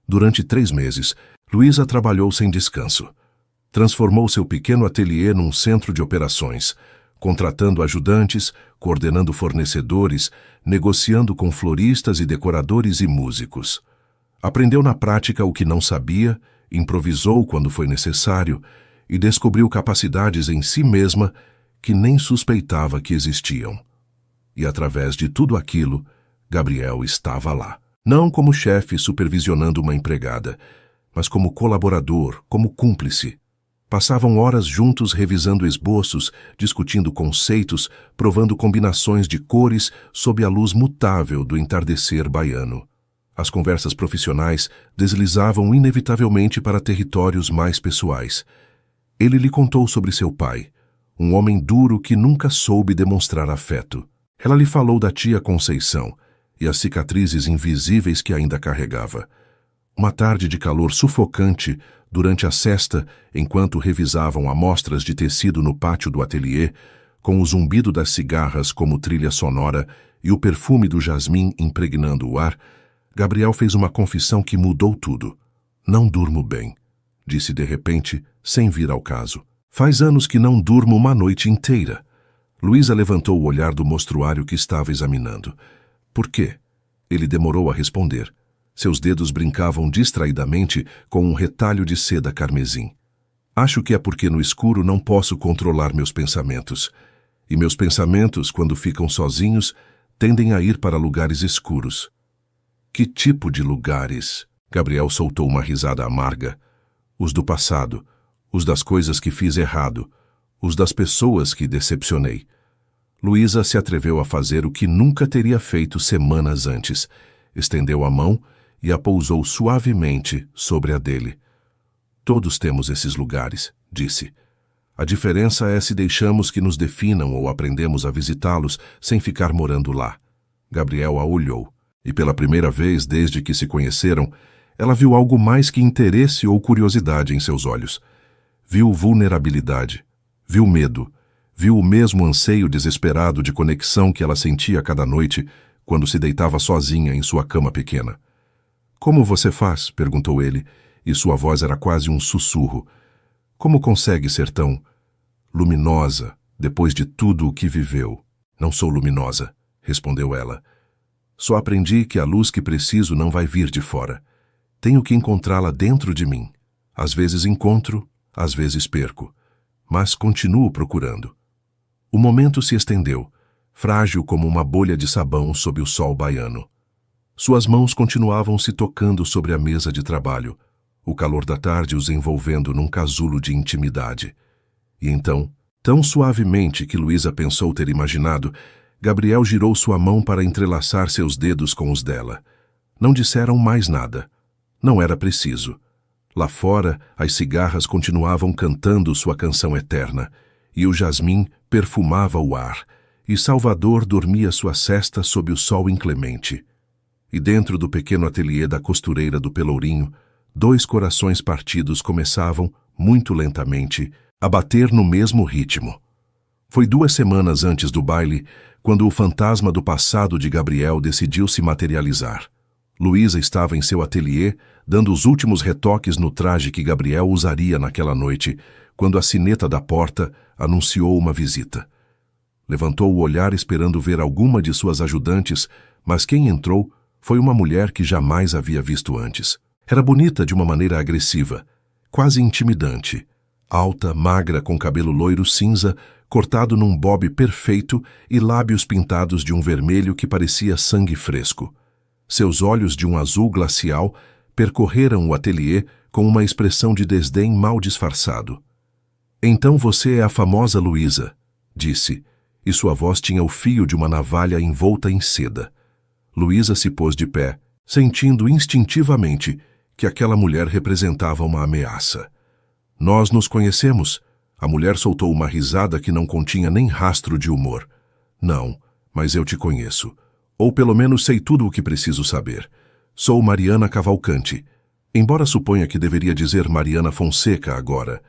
Durante 3 meses, Luísa trabalhou sem descanso. Transformou seu pequeno ateliê num centro de operações, contratando ajudantes, coordenando fornecedores, negociando com floristas e decoradores e músicos. Aprendeu na prática o que não sabia, improvisou quando foi necessário e descobriu capacidades em si mesma que nem suspeitava que existiam. E através de tudo aquilo, Gabriel estava lá. Não como chefe supervisionando uma empregada, mas como colaborador, como cúmplice. Passavam horas juntos revisando esboços, discutindo conceitos, provando combinações de cores sob a luz mutável do entardecer baiano. As conversas profissionais deslizavam inevitavelmente para territórios mais pessoais. Ele lhe contou sobre seu pai, um homem duro que nunca soube demonstrar afeto. Ela lhe falou da tia Conceição e as cicatrizes invisíveis que ainda carregava. Uma tarde de calor sufocante, durante a sesta, enquanto revisavam amostras de tecido no pátio do ateliê, com o zumbido das cigarras como trilha sonora e o perfume do jasmim impregnando o ar, Gabriel fez uma confissão que mudou tudo. Não durmo bem, disse de repente, sem vir ao caso. Faz anos que não durmo uma noite inteira. Luísa levantou o olhar do mostruário que estava examinando. Por quê? Ele demorou a responder. Seus dedos brincavam distraidamente com um retalho de seda carmesim. Acho que é porque no escuro não posso controlar meus pensamentos. E meus pensamentos, quando ficam sozinhos, tendem a ir para lugares escuros. Que tipo de lugares? Gabriel soltou uma risada amarga. Os do passado, os das coisas que fiz errado, os das pessoas que decepcionei. Luísa se atreveu a fazer o que nunca teria feito semanas antes. Estendeu a mão e a pousou suavemente sobre a dele. Todos temos esses lugares, disse. A diferença é se deixamos que nos definam ou aprendemos a visitá-los sem ficar morando lá. Gabriel a olhou, e pela primeira vez desde que se conheceram, ela viu algo mais que interesse ou curiosidade em seus olhos. Viu vulnerabilidade, viu medo, viu o mesmo anseio desesperado de conexão que ela sentia cada noite quando se deitava sozinha em sua cama pequena. Como você faz? Perguntou ele, e sua voz era quase um sussurro. Como consegue ser tão luminosa depois de tudo o que viveu? Não sou luminosa, respondeu ela. Só aprendi que a luz que preciso não vai vir de fora. Tenho que encontrá-la dentro de mim. Às vezes encontro, às vezes perco, mas continuo procurando. O momento se estendeu, frágil como uma bolha de sabão sob o sol baiano. Suas mãos continuavam se tocando sobre a mesa de trabalho, o calor da tarde os envolvendo num casulo de intimidade. E então, tão suavemente que Luísa pensou ter imaginado, Gabriel girou sua mão para entrelaçar seus dedos com os dela. Não disseram mais nada. Não era preciso. Lá fora, as cigarras continuavam cantando sua canção eterna, e o jasmim perfumava o ar, e Salvador dormia sua sesta sob o sol inclemente. E dentro do pequeno ateliê da costureira do Pelourinho, 2 corações partidos começavam, muito lentamente, a bater no mesmo ritmo. Foi 2 semanas antes do baile, quando o fantasma do passado de Gabriel decidiu se materializar. Luísa estava em seu ateliê, dando os últimos retoques no traje que Gabriel usaria naquela noite, quando a sineta da porta anunciou uma visita. Levantou o olhar esperando ver alguma de suas ajudantes, mas quem entrou foi uma mulher que jamais havia visto antes. Era bonita de uma maneira agressiva, quase intimidante. Alta, magra, com cabelo loiro cinza, cortado num bob perfeito e lábios pintados de um vermelho que parecia sangue fresco. Seus olhos de um azul glacial percorreram o ateliê com uma expressão de desdém mal disfarçado. Então você é a famosa Luísa, disse, e sua voz tinha o fio de uma navalha envolta em seda. Luísa se pôs de pé, sentindo instintivamente que aquela mulher representava uma ameaça. Nós nos conhecemos? A mulher soltou uma risada que não continha nem rastro de humor. Não, mas eu te conheço. Ou pelo menos sei tudo o que preciso saber. Sou Mariana Cavalcante. Embora suponha que deveria dizer Mariana Fonseca agora,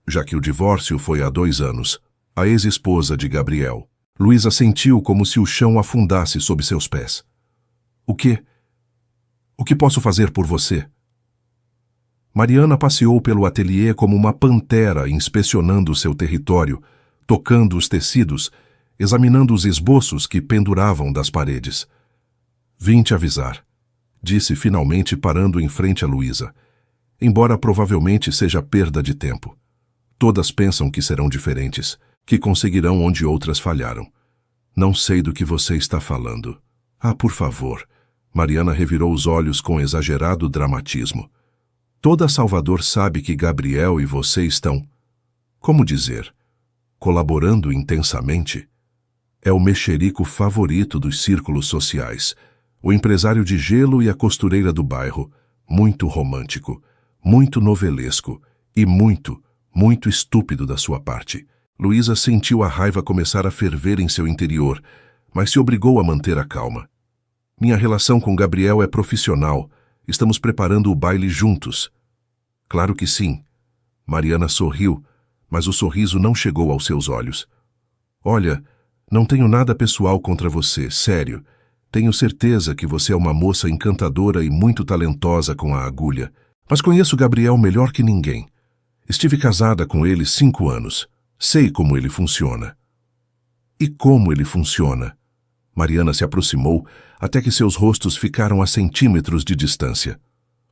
já que o divórcio foi há 2 anos. A ex-esposa de Gabriel. Luísa sentiu como se o chão afundasse sob seus pés. O quê? O que posso fazer por você? Mariana passeou pelo ateliê como uma pantera inspecionando seu território, tocando os tecidos, examinando os esboços que penduravam das paredes. Vim te avisar, disse finalmente parando em frente a Luísa. Embora provavelmente seja perda de tempo. Todas pensam que serão diferentes, que conseguirão onde outras falharam. Não sei do que você está falando. Ah, por favor. Mariana revirou os olhos com exagerado dramatismo. Toda Salvador sabe que Gabriel e você estão, como dizer, colaborando intensamente. É o mexerico favorito dos círculos sociais, o empresário de gelo e a costureira do bairro, muito romântico, muito novelesco e muito estúpido da sua parte. Luísa sentiu a raiva começar a ferver em seu interior, mas se obrigou a manter a calma. Minha relação com Gabriel é profissional. Estamos preparando o baile juntos. Claro que sim. Mariana sorriu, mas o sorriso não chegou aos seus olhos. Olha, não tenho nada pessoal contra você, sério. Tenho certeza que você é uma moça encantadora e muito talentosa com a agulha. Mas conheço Gabriel melhor que ninguém. Estive casada com ele 5 anos. Sei como ele funciona. E como ele funciona? Mariana se aproximou até que seus rostos ficaram a centímetros de distância.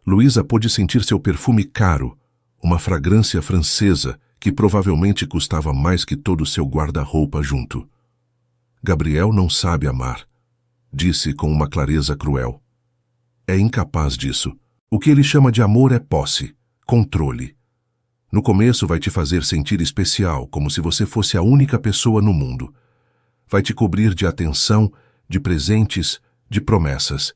Luísa pôde sentir seu perfume caro, uma fragrância francesa que provavelmente custava mais que todo o seu guarda-roupa junto. Gabriel não sabe amar, disse com uma clareza cruel. É incapaz disso. O que ele chama de amor é posse, controle. No começo vai te fazer sentir especial, como se você fosse a única pessoa no mundo. Vai te cobrir de atenção, de presentes, de promessas.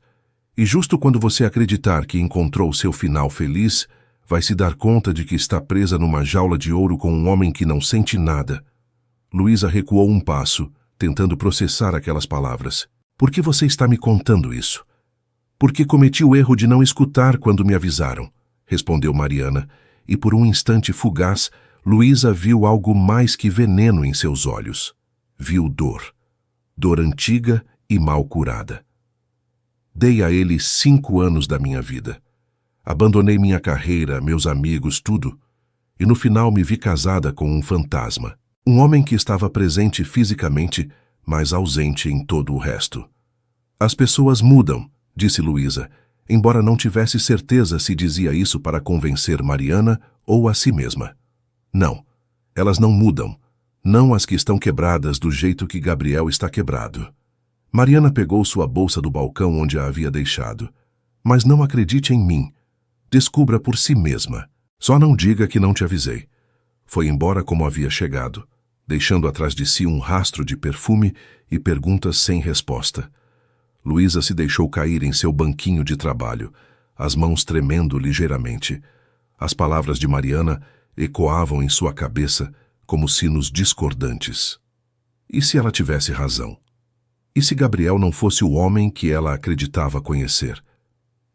E justo quando você acreditar que encontrou seu final feliz, vai se dar conta de que está presa numa jaula de ouro com um homem que não sente nada. Luísa recuou um passo, tentando processar aquelas palavras. Por que você está me contando isso? Porque cometi o erro de não escutar quando me avisaram, respondeu Mariana, e por um instante fugaz, Luísa viu algo mais que veneno em seus olhos. Viu dor. Dor antiga e mal curada. Dei a ele 5 anos da minha vida. Abandonei minha carreira, meus amigos, tudo. E no final me vi casada com um fantasma. Um homem que estava presente fisicamente, mas ausente em todo o resto. As pessoas mudam, disse Luísa, embora não tivesse certeza se dizia isso para convencer Mariana ou a si mesma. Não, elas não mudam. Não as que estão quebradas do jeito que Gabriel está quebrado. Mariana pegou sua bolsa do balcão onde a havia deixado. Mas não acredite em mim. Descubra por si mesma. Só não diga que não te avisei. Foi embora como havia chegado, deixando atrás de si um rastro de perfume e perguntas sem resposta. Luísa se deixou cair em seu banquinho de trabalho, as mãos tremendo ligeiramente. As palavras de Mariana ecoavam em sua cabeça como sinos discordantes. E se ela tivesse razão? E se Gabriel não fosse o homem que ela acreditava conhecer?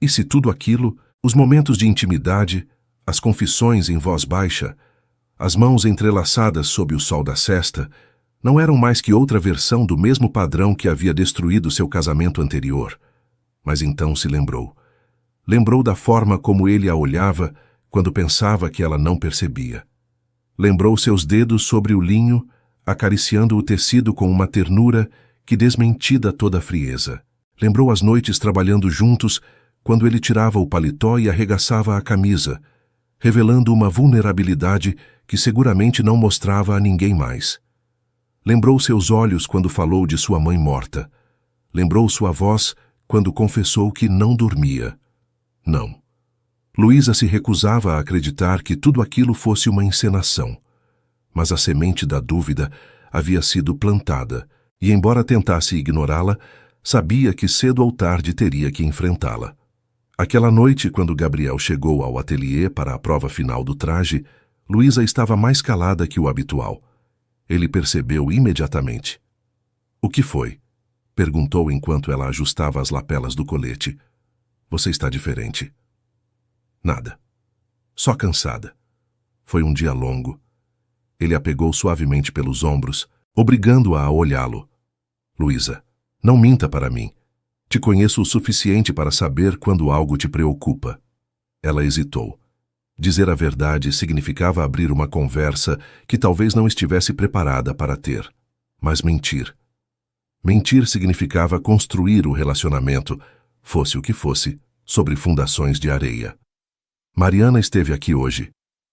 E se tudo aquilo, os momentos de intimidade, as confissões em voz baixa, as mãos entrelaçadas sob o sol da sesta, não eram mais que outra versão do mesmo padrão que havia destruído seu casamento anterior? Mas então se lembrou. Lembrou da forma como ele a olhava quando pensava que ela não percebia. Lembrou seus dedos sobre o linho, acariciando o tecido com uma ternura que desmentida toda a frieza. Lembrou as noites trabalhando juntos, quando ele tirava o paletó e arregaçava a camisa, revelando uma vulnerabilidade que seguramente não mostrava a ninguém mais. Lembrou seus olhos quando falou de sua mãe morta. Lembrou sua voz quando confessou que não dormia. Não. Luísa se recusava a acreditar que tudo aquilo fosse uma encenação. Mas a semente da dúvida havia sido plantada, e embora tentasse ignorá-la, sabia que cedo ou tarde teria que enfrentá-la. Aquela noite, quando Gabriel chegou ao ateliê para a prova final do traje, Luísa estava mais calada que o habitual. Ele percebeu imediatamente. O que foi? Perguntou enquanto ela ajustava as lapelas do colete. Você está diferente. Nada. Só cansada. Foi um dia longo. Ele a pegou suavemente pelos ombros, obrigando-a a olhá-lo. Luísa, não minta para mim. Te conheço o suficiente para saber quando algo te preocupa. Ela hesitou. Dizer a verdade significava abrir uma conversa que talvez não estivesse preparada para ter. Mas mentir. Mentir significava construir o relacionamento, fosse o que fosse, sobre fundações de areia. Mariana esteve aqui hoje,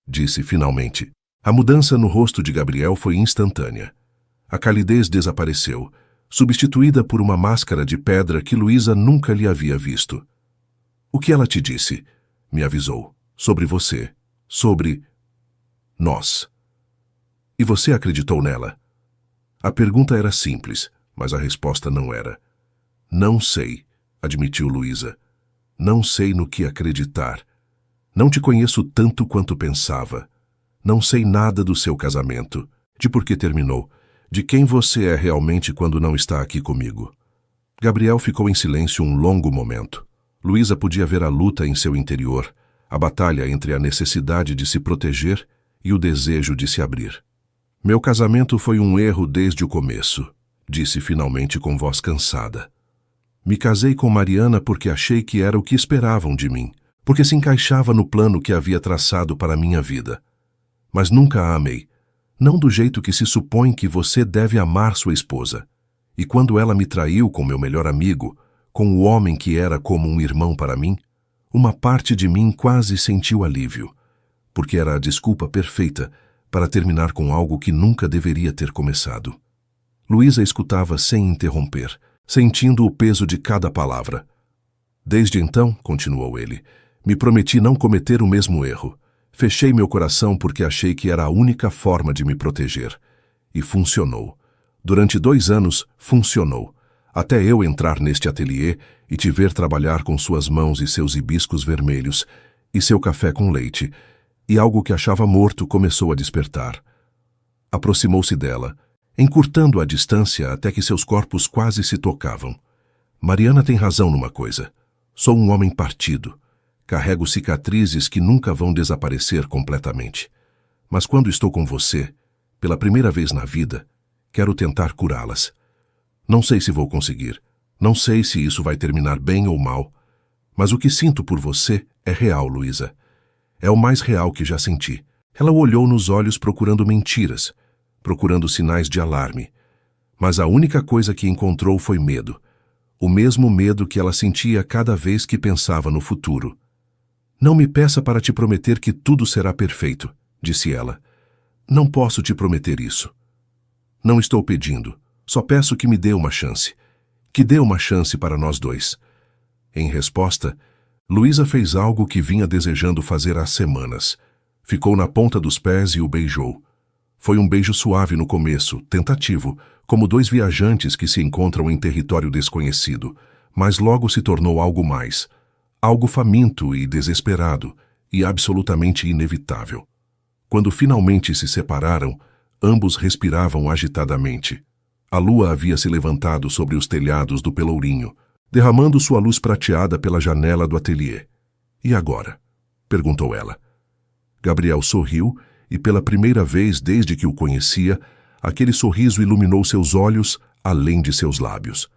disse finalmente. A mudança no rosto de Gabriel foi instantânea. A calidez desapareceu, substituída por uma máscara de pedra que Luísa nunca lhe havia visto. O que ela te disse? Me avisou. Sobre você. Sobre nós. E você acreditou nela? A pergunta era simples, mas a resposta não era. Não sei, admitiu Luísa. Não sei no que acreditar. Não te conheço tanto quanto pensava. Não sei nada do seu casamento, de por que terminou, de quem você é realmente quando não está aqui comigo. Gabriel ficou em silêncio um longo momento. Luísa podia ver a luta em seu interior, a batalha entre a necessidade de se proteger e o desejo de se abrir. Meu casamento foi um erro desde o começo, disse finalmente com voz cansada. Me casei com Mariana porque achei que era o que esperavam de mim, porque se encaixava no plano que havia traçado para a minha vida. Mas nunca a amei, não do jeito que se supõe que você deve amar sua esposa. E quando ela me traiu com meu melhor amigo, com o homem que era como um irmão para mim, uma parte de mim quase sentiu alívio, porque era a desculpa perfeita para terminar com algo que nunca deveria ter começado. Luísa escutava sem interromper, sentindo o peso de cada palavra. Desde então, continuou ele, me prometi não cometer o mesmo erro. Fechei meu coração porque achei que era a única forma de me proteger. E funcionou. Durante 2 anos, funcionou. Até eu entrar neste ateliê e te ver trabalhar com suas mãos e seus hibiscos vermelhos, e seu café com leite, e algo que achava morto começou a despertar. Aproximou-se dela, encurtando a distância até que seus corpos quase se tocavam. Mariana tem razão numa coisa. Sou um homem partido. Carrego cicatrizes que nunca vão desaparecer completamente. Mas quando estou com você, pela primeira vez na vida, quero tentar curá-las. Não sei se vou conseguir. Não sei se isso vai terminar bem ou mal. Mas o que sinto por você é real, Luísa. É o mais real que já senti. Ela o olhou nos olhos procurando mentiras, procurando sinais de alarme. Mas a única coisa que encontrou foi medo. O mesmo medo que ela sentia cada vez que pensava no futuro. Não me peça para te prometer que tudo será perfeito, disse ela. Não posso te prometer isso. Não estou pedindo, só peço que me dê uma chance. Que dê uma chance para nós dois. Em resposta, Luísa fez algo que vinha desejando fazer há semanas. Ficou na ponta dos pés e o beijou. Foi um beijo suave no começo, tentativo, como 2 viajantes que se encontram em território desconhecido, mas logo se tornou algo mais. Algo faminto e desesperado, e absolutamente inevitável. Quando finalmente se separaram, ambos respiravam agitadamente. A lua havia se levantado sobre os telhados do Pelourinho, derramando sua luz prateada pela janela do ateliê. E agora? Perguntou ela. Gabriel sorriu, e pela primeira vez desde que o conhecia, aquele sorriso iluminou seus olhos além de seus lábios.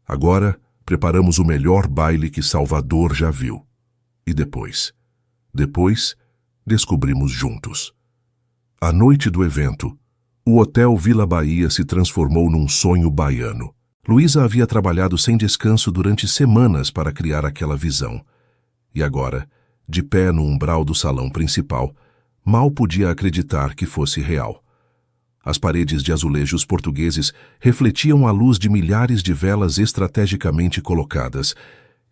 Agora, preparamos o melhor baile que Salvador já viu. E depois? Depois, descobrimos juntos. À noite do evento, o Hotel Vila Bahia se transformou num sonho baiano. Luísa havia trabalhado sem descanso durante semanas para criar aquela visão. E agora, de pé no umbral do salão principal, mal podia acreditar que fosse real. As paredes de azulejos portugueses refletiam a luz de milhares de velas estrategicamente colocadas,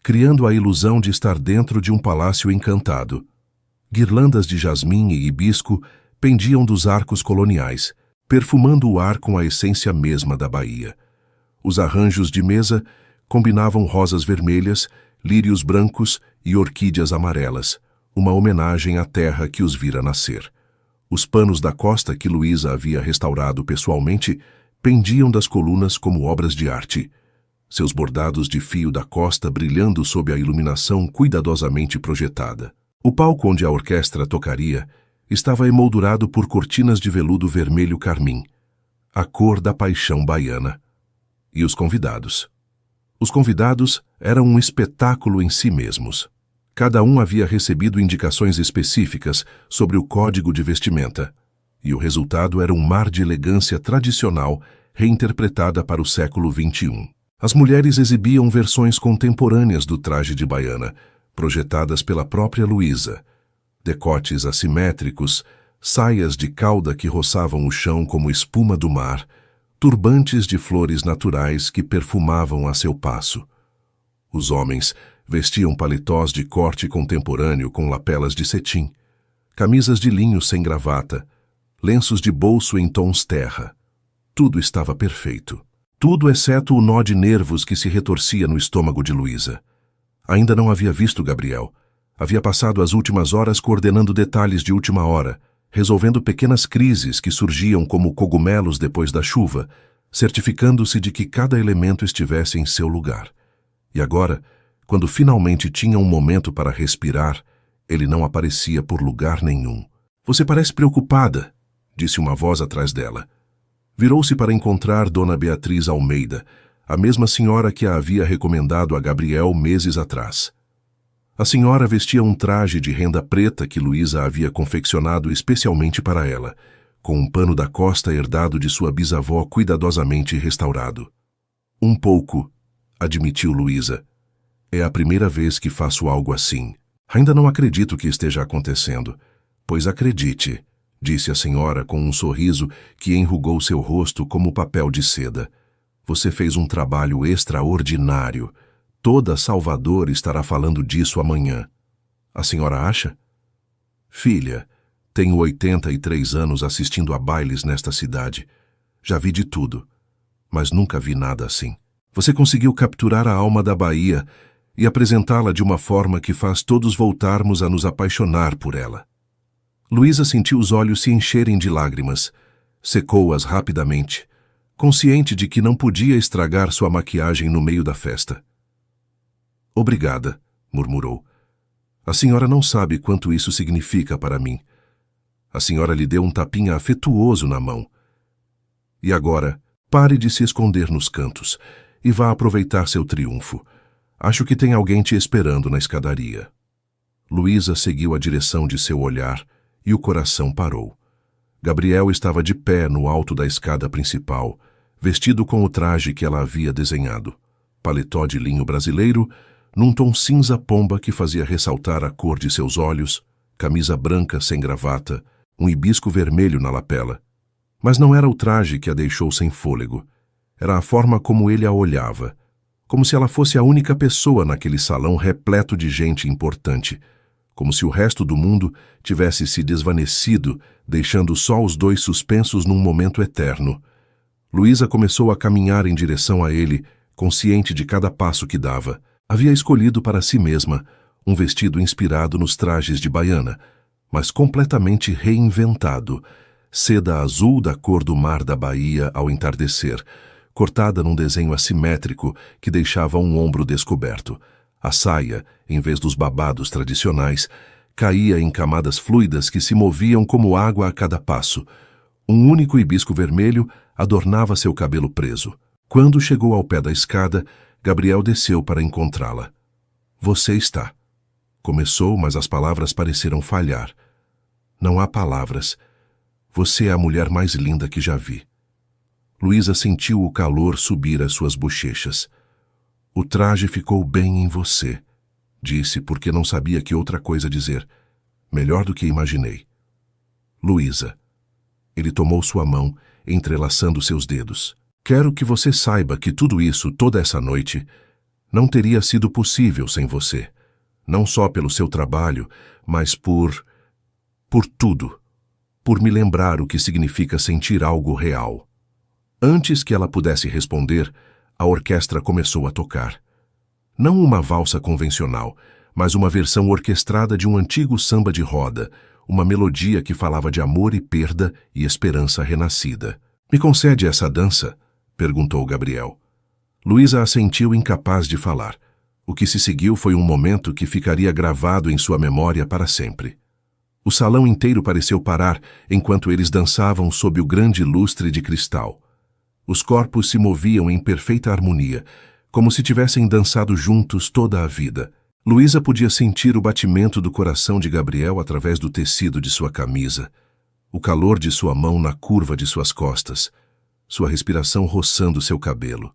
criando a ilusão de estar dentro de um palácio encantado. Guirlandas de jasmim e hibisco pendiam dos arcos coloniais, perfumando o ar com a essência mesma da Bahia. Os arranjos de mesa combinavam rosas vermelhas, lírios brancos e orquídeas amarelas, uma homenagem à terra que os vira nascer. Os panos da costa que Luísa havia restaurado pessoalmente pendiam das colunas como obras de arte. seus bordados de fio da costa brilhando sob a iluminação cuidadosamente projetada. O palco onde a orquestra tocaria estava emoldurado por cortinas de veludo vermelho carmim, a cor da paixão baiana. E os convidados? Os convidados eram um espetáculo em si mesmos. Cada um havia recebido indicações específicas sobre o código de vestimenta, e o resultado era um mar de elegância tradicional reinterpretada para o século XXI. As mulheres exibiam versões contemporâneas do traje de baiana, projetadas pela própria Luísa. Decotes assimétricos, saias de cauda que roçavam o chão como espuma do mar, turbantes de flores naturais que perfumavam a seu passo. Os homens vestiam paletós de corte contemporâneo com lapelas de cetim, camisas de linho sem gravata, lenços de bolso em tons terra. Tudo estava perfeito. Tudo exceto o nó de nervos que se retorcia no estômago de Luísa. Ainda não havia visto Gabriel. Havia passado as últimas horas coordenando detalhes de última hora, resolvendo pequenas crises que surgiam como cogumelos depois da chuva, certificando-se de que cada elemento estivesse em seu lugar. E agora, quando finalmente tinha um momento para respirar, ele não aparecia por lugar nenhum. "Você parece preocupada", disse uma voz atrás dela. Virou-se para encontrar Dona Beatriz Almeida, a mesma senhora que a havia recomendado a Gabriel meses atrás. A senhora vestia um traje de renda preta que Luísa havia confeccionado especialmente para ela, com um pano da costa herdado de sua bisavó cuidadosamente restaurado. "Um pouco", admitiu Luísa. "É a primeira vez que faço algo assim. Ainda não acredito que esteja acontecendo." "Pois acredite", disse a senhora com um sorriso que enrugou seu rosto como papel de seda. "Você fez um trabalho extraordinário. Toda Salvador estará falando disso amanhã." "A senhora acha?" "Filha, tenho 83 anos assistindo a bailes nesta cidade. Já vi de tudo, mas nunca vi nada assim. Você conseguiu capturar a alma da Bahia e apresentá-la de uma forma que faz todos voltarmos a nos apaixonar por ela." Luísa sentiu os olhos se encherem de lágrimas. Secou-as rapidamente, consciente de que não podia estragar sua maquiagem no meio da festa. "Obrigada", murmurou. "A senhora não sabe quanto isso significa para mim." A senhora lhe deu um tapinha afetuoso na mão. "E agora, pare de se esconder nos cantos e vá aproveitar seu triunfo. Acho que tem alguém te esperando na escadaria." Luísa seguiu a direção de seu olhar e o coração parou. Gabriel estava de pé no alto da escada principal, vestido com o traje que ela havia desenhado. Paletó de linho brasileiro, num tom cinza pomba que fazia ressaltar a cor de seus olhos, camisa branca sem gravata, um hibisco vermelho na lapela. Mas não era o traje que a deixou sem fôlego. Era a forma como ele a olhava, como se ela fosse a única pessoa naquele salão repleto de gente importante, como se o resto do mundo tivesse se desvanecido, deixando só os dois suspensos num momento eterno. Luísa começou a caminhar em direção a ele, consciente de cada passo que dava. Havia escolhido para si mesma um vestido inspirado nos trajes de baiana, mas completamente reinventado, seda azul da cor do mar da Bahia ao entardecer, cortada num desenho assimétrico que deixava um ombro descoberto. A saia, em vez dos babados tradicionais, caía em camadas fluidas que se moviam como água a cada passo. Um único hibisco vermelho adornava seu cabelo preso. Quando chegou ao pé da escada, Gabriel desceu para encontrá-la. "Você está." Começou, mas as palavras pareceram falhar. "Não há palavras. Você é a mulher mais linda que já vi." Luísa sentiu o calor subir às suas bochechas. "O traje ficou bem em você", disse porque não sabia que outra coisa dizer. "Melhor do que imaginei." "Luísa." Ele tomou sua mão, entrelaçando seus dedos. "Quero que você saiba que tudo isso, toda essa noite, não teria sido possível sem você. Não só pelo seu trabalho, mas por tudo. Por me lembrar o que significa sentir algo real." Antes que ela pudesse responder, a orquestra começou a tocar. Não uma valsa convencional, mas uma versão orquestrada de um antigo samba de roda, uma melodia que falava de amor e perda e esperança renascida. "Me concede essa dança?" perguntou Gabriel. Luísa assentiu, incapaz de falar. O que se seguiu foi um momento que ficaria gravado em sua memória para sempre. O salão inteiro pareceu parar enquanto eles dançavam sob o grande lustre de cristal. Os corpos se moviam em perfeita harmonia, como se tivessem dançado juntos toda a vida. Luísa podia sentir o batimento do coração de Gabriel através do tecido de sua camisa, o calor de sua mão na curva de suas costas, sua respiração roçando seu cabelo.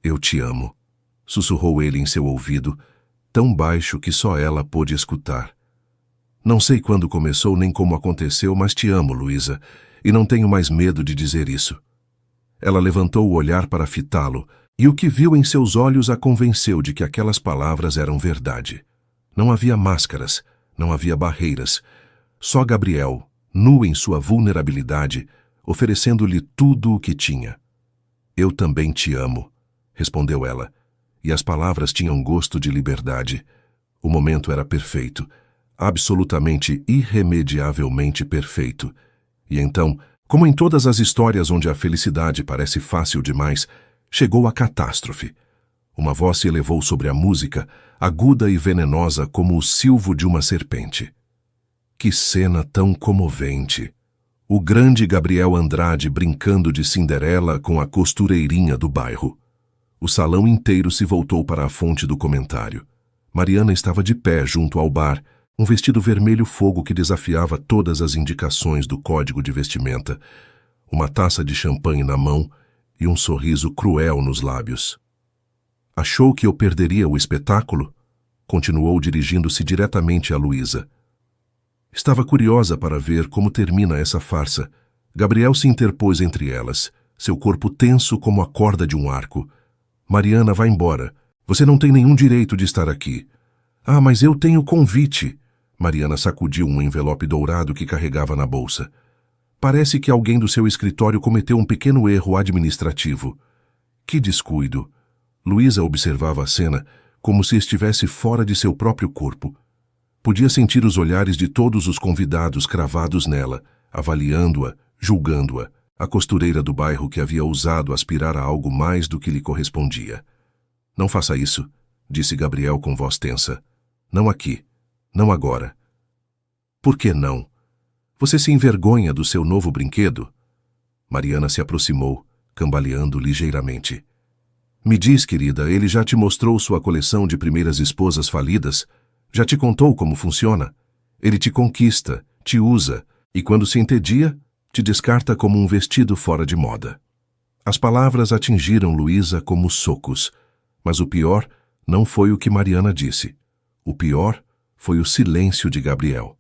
"Eu te amo", sussurrou ele em seu ouvido, tão baixo que só ela pôde escutar. "Não sei quando começou nem como aconteceu, mas te amo, Luísa, e não tenho mais medo de dizer isso." Ela levantou o olhar para fitá-lo, e o que viu em seus olhos a convenceu de que aquelas palavras eram verdade. Não havia máscaras, não havia barreiras. Só Gabriel, nu em sua vulnerabilidade, oferecendo-lhe tudo o que tinha. "Eu também te amo", respondeu ela, e as palavras tinham gosto de liberdade. O momento era perfeito, absolutamente, irremediavelmente perfeito. E então, como em todas as histórias onde a felicidade parece fácil demais, chegou a catástrofe. Uma voz se elevou sobre a música, aguda e venenosa como o silvo de uma serpente. Que cena tão comovente! O grande Gabriel Andrade brincando de Cinderela com a costureirinha do bairro. O salão inteiro se voltou para a fonte do comentário. Mariana estava de pé junto ao bar, um vestido vermelho fogo que desafiava todas as indicações do código de vestimenta, uma taça de champanhe na mão e um sorriso cruel nos lábios. "Achou que eu perderia o espetáculo?" Continuou dirigindo-se diretamente a Luísa. Estava curiosa para ver como termina essa farsa. Gabriel se interpôs entre elas, seu corpo tenso como a corda de um arco. "Mariana, vá embora. Você não tem nenhum direito de estar aqui." "Ah, mas eu tenho convite." Mariana sacudiu um envelope dourado que carregava na bolsa. "Parece que alguém do seu escritório cometeu um pequeno erro administrativo." Que descuido! Luísa observava a cena como se estivesse fora de seu próprio corpo. Podia sentir os olhares de todos os convidados cravados nela, avaliando-a, julgando-a, a costureira do bairro que havia ousado aspirar a algo mais do que lhe correspondia. "Não faça isso", disse Gabriel com voz tensa. "Não aqui. Não agora." "Por que não? Você se envergonha do seu novo brinquedo?" Mariana se aproximou, cambaleando ligeiramente. "Me diz, querida, ele já te mostrou sua coleção de primeiras esposas falidas? Já te contou como funciona? Ele te conquista, te usa, e quando se entedia, te descarta como um vestido fora de moda." As palavras atingiram Luísa como socos, mas o pior não foi o que Mariana disse. O pior foi o silêncio de Gabriel.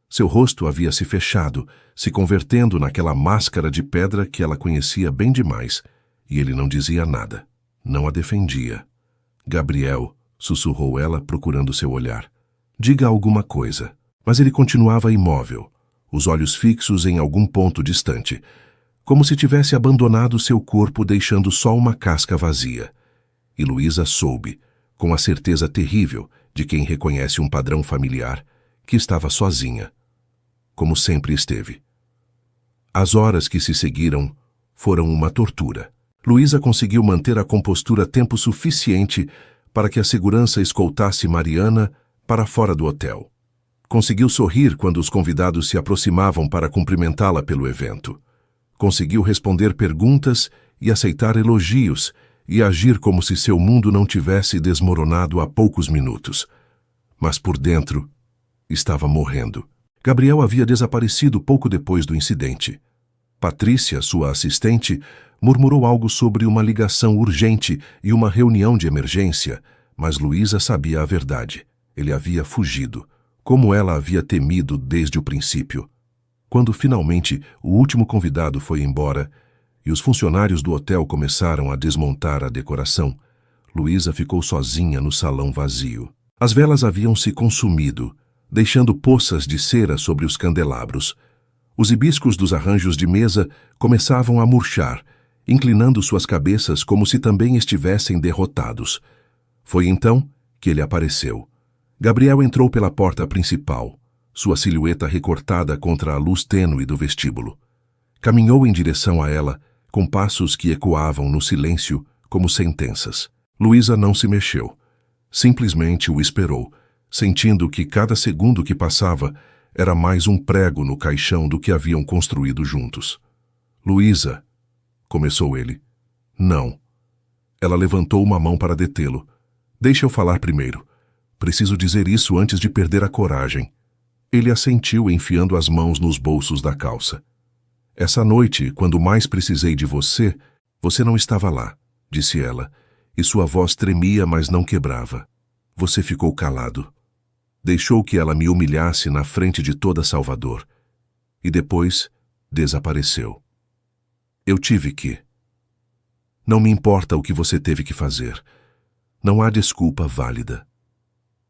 Seu rosto havia se fechado, se convertendo naquela máscara de pedra que ela conhecia bem demais, e ele não dizia nada, não a defendia. "Gabriel", sussurrou ela, procurando seu olhar. "Diga alguma coisa." Mas ele continuava imóvel, os olhos fixos em algum ponto distante, como se tivesse abandonado seu corpo, deixando só uma casca vazia. E Luísa soube, com a certeza terrível de quem reconhece um padrão familiar, que estava sozinha, como sempre esteve. As horas que se seguiram foram uma tortura. Luísa conseguiu manter a compostura tempo suficiente para que a segurança escoltasse Mariana para fora do hotel. Conseguiu sorrir quando os convidados se aproximavam para cumprimentá-la pelo evento. Conseguiu responder perguntas e aceitar elogios e agir como se seu mundo não tivesse desmoronado há poucos minutos. Mas por dentro, estava morrendo. Gabriel havia desaparecido pouco depois do incidente. Patrícia, sua assistente, murmurou algo sobre uma ligação urgente e uma reunião de emergência, mas Luísa sabia a verdade. Ele havia fugido, como ela havia temido desde o princípio. Quando finalmente o último convidado foi embora e os funcionários do hotel começaram a desmontar a decoração, Luísa ficou sozinha no salão vazio. As velas haviam se consumido, deixando poças de cera sobre os candelabros. Os hibiscos dos arranjos de mesa começavam a murchar, inclinando suas cabeças como se também estivessem derrotados. Foi então que ele apareceu. Gabriel entrou pela porta principal, sua silhueta recortada contra a luz tênue do vestíbulo. Caminhou em direção a ela, com passos que ecoavam no silêncio como sentenças. Luísa não se mexeu. Simplesmente o esperou, sentindo que cada segundo que passava era mais um prego no caixão do que haviam construído juntos. Luísa, começou ele. Não. Ela levantou uma mão para detê-lo. Deixa eu falar primeiro. Preciso dizer isso antes de perder a coragem. Ele assentiu, enfiando as mãos nos bolsos da calça. Essa noite, quando mais precisei de você, você não estava lá, disse ela, e sua voz tremia, mas não quebrava. Você ficou calado. Deixou que ela me humilhasse na frente de toda Salvador. E depois, desapareceu. Eu tive que. Não me importa o que você teve que fazer. Não há desculpa válida.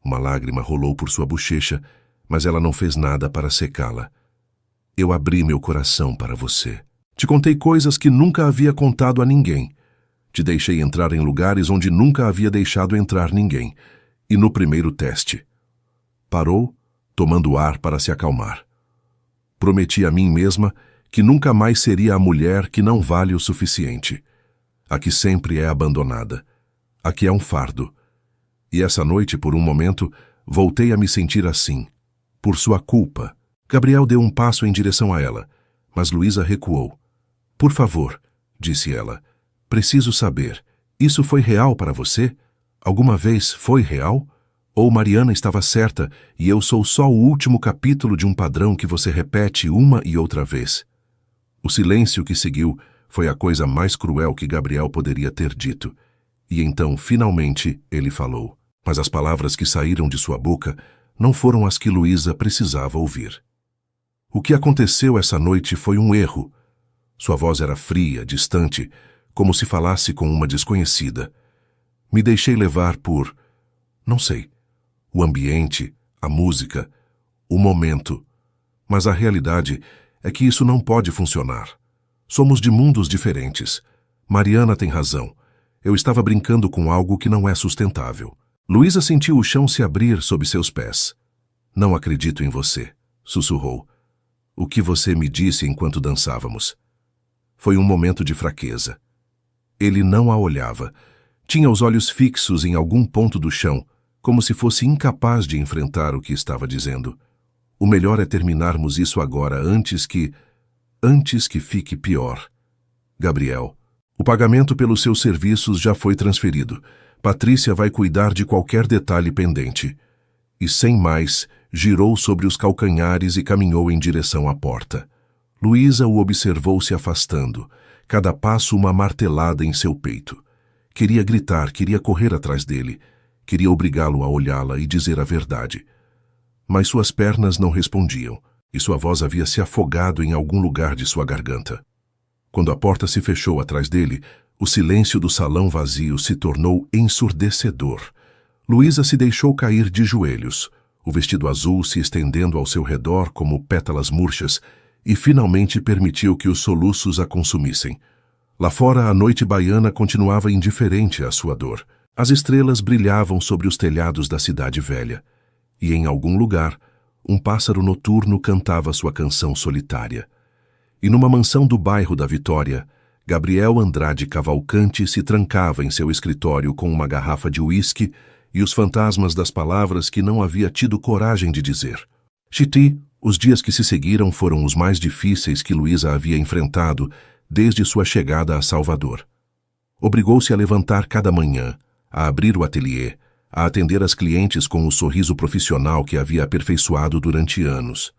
Uma lágrima rolou por sua bochecha, mas ela não fez nada para secá-la. Eu abri meu coração para você. Te contei coisas que nunca havia contado a ninguém. Te deixei entrar em lugares onde nunca havia deixado entrar ninguém. E no primeiro teste. Parou, tomando ar para se acalmar. Prometi a mim mesma que nunca mais seria a mulher que não vale o suficiente. A que sempre é abandonada. A que é um fardo. E essa noite, por um momento, voltei a me sentir assim. Por sua culpa. Gabriel deu um passo em direção a ela, mas Luísa recuou. Por favor, disse ela. Preciso saber. Isso foi real para você? Alguma vez foi real? Ou Mariana estava certa e eu sou só o último capítulo de um padrão que você repete uma e outra vez? O silêncio que seguiu foi a coisa mais cruel que Gabriel poderia ter dito. E então, finalmente, ele falou. Mas as palavras que saíram de sua boca não foram as que Luísa precisava ouvir. O que aconteceu essa noite foi um erro. Sua voz era fria, distante, como se falasse com uma desconhecida. Me deixei levar por... não sei. O ambiente, a música, o momento. Mas a realidade é que isso não pode funcionar. Somos de mundos diferentes. Mariana tem razão. Eu estava brincando com algo que não é sustentável. Luísa sentiu o chão se abrir sob seus pés. Não acredito em você, sussurrou. O que você me disse enquanto dançávamos. Foi um momento de fraqueza. Ele não a olhava. Tinha os olhos fixos em algum ponto do chão, como se fosse incapaz de enfrentar o que estava dizendo. O melhor é terminarmos isso agora, antes que fique pior. Gabriel, o pagamento pelos seus serviços já foi transferido. Patrícia vai cuidar de qualquer detalhe pendente. E sem mais, girou sobre os calcanhares e caminhou em direção à porta. Luísa o observou se afastando, cada passo uma martelada em seu peito. Queria gritar, queria correr atrás dele, queria obrigá-lo a olhá-la e dizer a verdade. Mas suas pernas não respondiam, e sua voz havia se afogado em algum lugar de sua garganta. Quando a porta se fechou atrás dele, o silêncio do salão vazio se tornou ensurdecedor. Luísa se deixou cair de joelhos, o vestido azul se estendendo ao seu redor como pétalas murchas, e finalmente permitiu que os soluços a consumissem. Lá fora, a noite baiana continuava indiferente à sua dor. As estrelas brilhavam sobre os telhados da cidade velha, e em algum lugar, um pássaro noturno cantava sua canção solitária. E numa mansão do bairro da Vitória, Gabriel Andrade Cavalcante se trancava em seu escritório com uma garrafa de uísque e os fantasmas das palavras que não havia tido coragem de dizer. Chiti, os dias que se seguiram foram os mais difíceis que Luísa havia enfrentado desde sua chegada a Salvador. Obrigou-se a levantar cada manhã, a abrir o ateliê, a atender as clientes com o sorriso profissional que havia aperfeiçoado durante anos.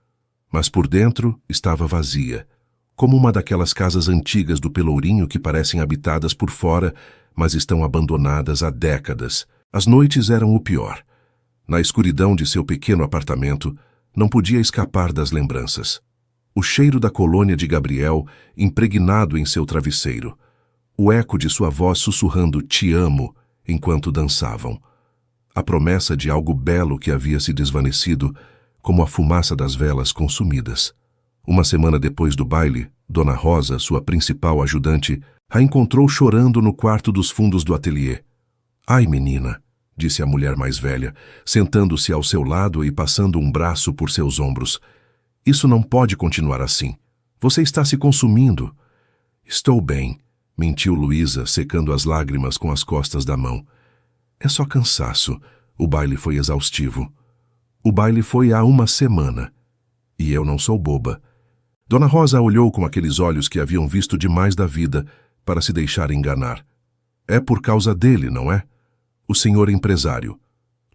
Mas por dentro estava vazia, como uma daquelas casas antigas do Pelourinho que parecem habitadas por fora, mas estão abandonadas há décadas. As noites eram o pior. Na escuridão de seu pequeno apartamento, não podia escapar das lembranças. O cheiro da colônia de Gabriel impregnado em seu travesseiro. O eco de sua voz sussurrando "te amo" enquanto dançavam. A promessa de algo belo que havia se desvanecido, como a fumaça das velas consumidas. Uma semana depois do baile, Dona Rosa, sua principal ajudante, a encontrou chorando no quarto dos fundos do ateliê. "Ai, menina", disse a mulher mais velha, sentando-se ao seu lado e passando um braço por seus ombros. "Isso não pode continuar assim. Você está se consumindo." "Estou bem", mentiu Luísa, secando as lágrimas com as costas da mão. É só cansaço. O baile foi exaustivo. O baile foi há uma semana. E eu não sou boba. Dona Rosa olhou com aqueles olhos que haviam visto demais da vida para se deixar enganar. É por causa dele, não é? O senhor empresário.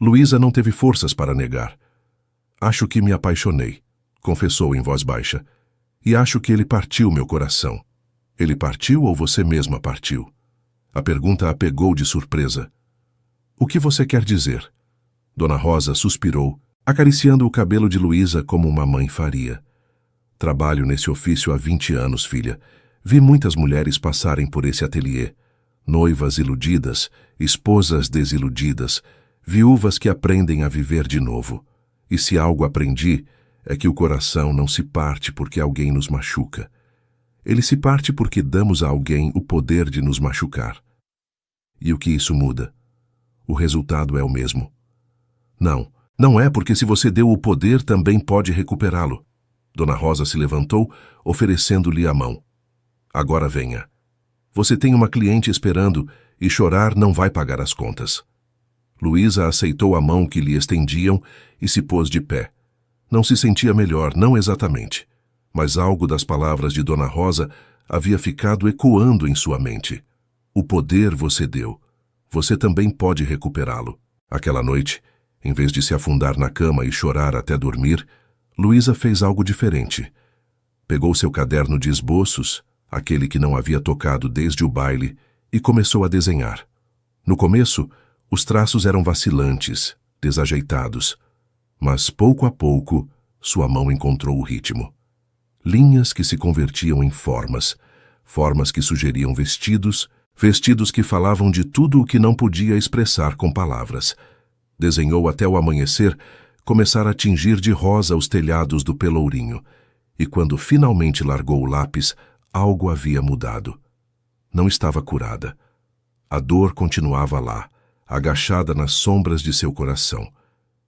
Luísa não teve forças para negar. Acho que me apaixonei, confessou em voz baixa. E acho que ele partiu meu coração. Ele partiu ou você mesma partiu? A pergunta a pegou de surpresa. O que você quer dizer? Dona Rosa suspirou, acariciando o cabelo de Luísa como uma mãe faria. Trabalho nesse ofício há 20 anos, filha. Vi muitas mulheres passarem por esse ateliê. Noivas iludidas, esposas desiludidas, viúvas que aprendem a viver de novo. E se algo aprendi, é que o coração não se parte porque alguém nos machuca. Ele se parte porque damos a alguém o poder de nos machucar. E o que isso muda? O resultado é o mesmo. Não, não é porque se você deu o poder também pode recuperá-lo. Dona Rosa se levantou, oferecendo-lhe a mão. Agora venha. Você tem uma cliente esperando e chorar não vai pagar as contas. Luísa aceitou a mão que lhe estendiam e se pôs de pé. Não se sentia melhor, não exatamente, mas algo das palavras de Dona Rosa havia ficado ecoando em sua mente. O poder você deu. Você também pode recuperá-lo. Aquela noite, em vez de se afundar na cama e chorar até dormir, Luísa fez algo diferente. Pegou seu caderno de esboços, aquele que não havia tocado desde o baile, e começou a desenhar. No começo, os traços eram vacilantes, desajeitados, mas pouco a pouco sua mão encontrou o ritmo. Linhas que se convertiam em formas, formas que sugeriam vestidos, vestidos que falavam de tudo o que não podia expressar com palavras. Desenhou até o amanhecer começar a tingir de rosa os telhados do Pelourinho, e quando finalmente largou o lápis, algo havia mudado. Não estava curada. A dor continuava lá, agachada nas sombras de seu coração.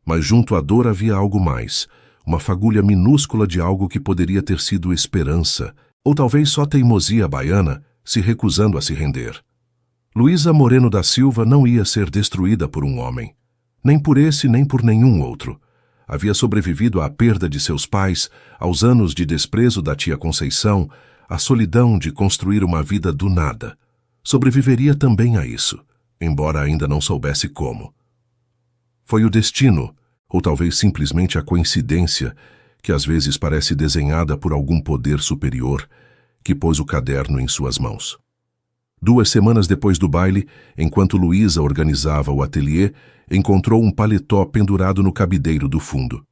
Mas junto à dor havia algo mais, uma fagulha minúscula de algo que poderia ter sido esperança, ou talvez só teimosia baiana, se recusando a se render. Luísa Moreno da Silva não ia ser destruída por um homem. Nem por esse, nem por nenhum outro. Havia sobrevivido à perda de seus pais, aos anos de desprezo da tia Conceição, à solidão de construir uma vida do nada. Sobreviveria também a isso, embora ainda não soubesse como. Foi o destino, ou talvez simplesmente a coincidência, que às vezes parece desenhada por algum poder superior, que pôs o caderno em suas mãos. 2 semanas depois do baile, enquanto Luísa organizava o ateliê, encontrou um paletó pendurado no cabideiro do fundo.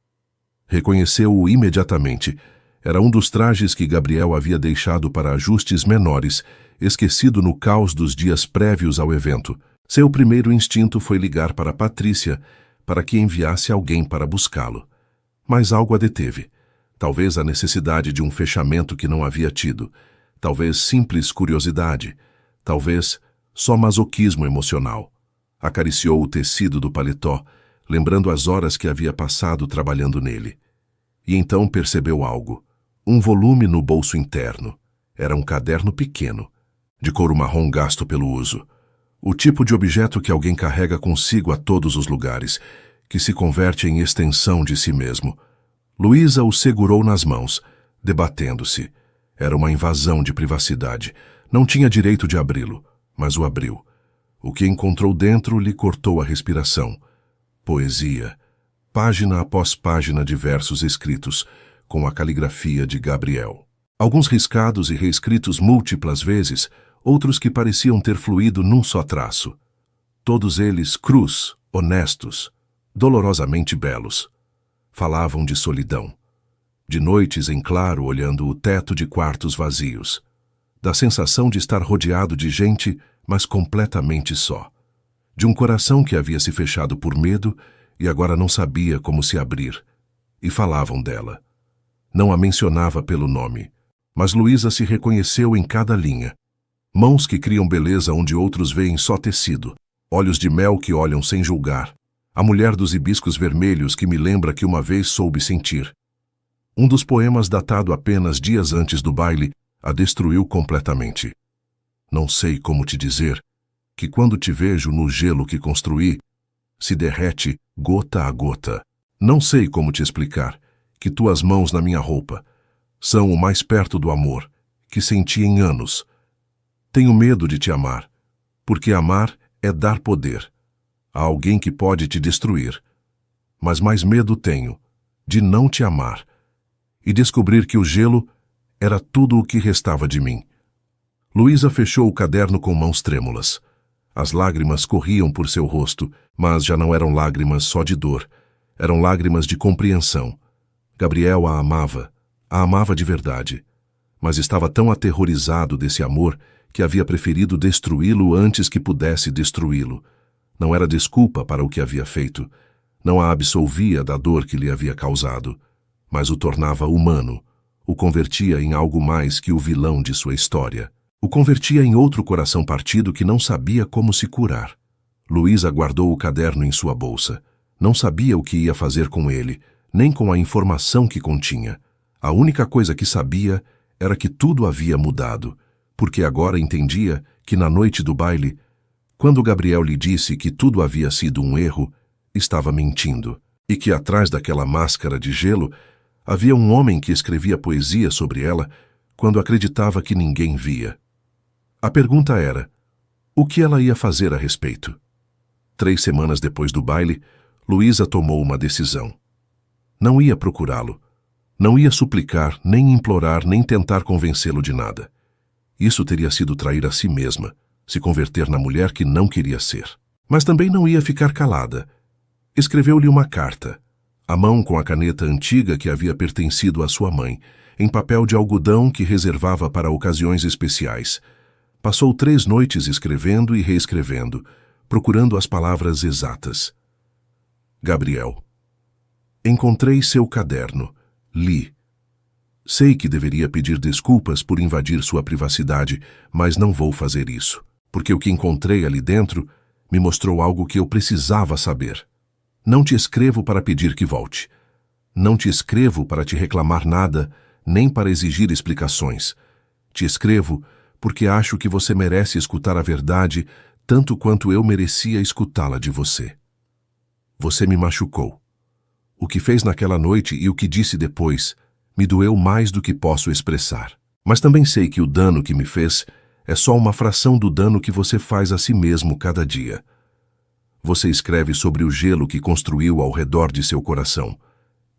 Reconheceu-o imediatamente. Era um dos trajes que Gabriel havia deixado para ajustes menores, esquecido no caos dos dias prévios ao evento. Seu primeiro instinto foi ligar para Patrícia, para que enviasse alguém para buscá-lo. Mas algo a deteve. Talvez a necessidade de um fechamento que não havia tido. Talvez simples curiosidade. Talvez só masoquismo emocional. Acariciou o tecido do paletó, lembrando as horas que havia passado trabalhando nele. E então percebeu algo. Um volume no bolso interno. Era um caderno pequeno, de couro marrom gasto pelo uso. O tipo de objeto que alguém carrega consigo a todos os lugares, que se converte em extensão de si mesmo. Luísa o segurou nas mãos, debatendo-se. Era uma invasão de privacidade. Não tinha direito de abri-lo, mas o abriu. O que encontrou dentro lhe cortou a respiração. Poesia. Página após página de versos escritos, com a caligrafia de Gabriel. Alguns riscados e reescritos múltiplas vezes, outros que pareciam ter fluído num só traço. Todos eles crus, honestos, dolorosamente belos. Falavam de solidão. De noites em claro olhando o teto de quartos vazios. Da sensação de estar rodeado de gente, mas completamente só. De um coração que havia se fechado por medo e agora não sabia como se abrir. E falavam dela. Não a mencionava pelo nome, mas Luísa se reconheceu em cada linha. Mãos que criam beleza onde outros veem só tecido. Olhos de mel que olham sem julgar. A mulher dos hibiscos vermelhos que me lembra que uma vez soube sentir. Um dos poemas datado apenas dias antes do baile a destruiu completamente. Não sei como te dizer que quando te vejo no gelo que construí, se derrete gota a gota. Não sei como te explicar que tuas mãos na minha roupa são o mais perto do amor que senti em anos. Tenho medo de te amar, porque amar é dar poder a alguém que pode te destruir. Mas mais medo tenho de não te amar e descobrir que o gelo era tudo o que restava de mim. Luísa fechou o caderno com mãos trêmulas. As lágrimas corriam por seu rosto, mas já não eram lágrimas só de dor. Eram lágrimas de compreensão. Gabriel a amava de verdade. Mas estava tão aterrorizado desse amor que havia preferido destruí-lo antes que pudesse destruí-lo. Não era desculpa para o que havia feito. Não a absolvia da dor que lhe havia causado, mas o tornava humano, o convertia em algo mais que o vilão de sua história. O convertia em outro coração partido que não sabia como se curar. Luísa guardou o caderno em sua bolsa. Não sabia o que ia fazer com ele, nem com a informação que continha. A única coisa que sabia era que tudo havia mudado, porque agora entendia que na noite do baile, quando Gabriel lhe disse que tudo havia sido um erro, estava mentindo, e que atrás daquela máscara de gelo havia um homem que escrevia poesia sobre ela quando acreditava que ninguém via. A pergunta era, o que ela ia fazer a respeito? 3 semanas depois do baile, Luísa tomou uma decisão. Não ia procurá-lo. Não ia suplicar, nem implorar, nem tentar convencê-lo de nada. Isso teria sido trair a si mesma, se converter na mulher que não queria ser. Mas também não ia ficar calada. Escreveu-lhe uma carta, à mão com a caneta antiga que havia pertencido à sua mãe, em papel de algodão que reservava para ocasiões especiais. Passou 3 noites escrevendo e reescrevendo, procurando as palavras exatas. Gabriel. Encontrei seu caderno. Li. Sei que deveria pedir desculpas por invadir sua privacidade, mas não vou fazer isso, porque o que encontrei ali dentro me mostrou algo que eu precisava saber. Não te escrevo para pedir que volte. Não te escrevo para te reclamar nada, nem para exigir explicações. Te escrevo porque acho que você merece escutar a verdade tanto quanto eu merecia escutá-la de você. Você me machucou. O que fez naquela noite e o que disse depois me doeu mais do que posso expressar. Mas também sei que o dano que me fez é só uma fração do dano que você faz a si mesmo cada dia. Você escreve sobre o gelo que construiu ao redor de seu coração.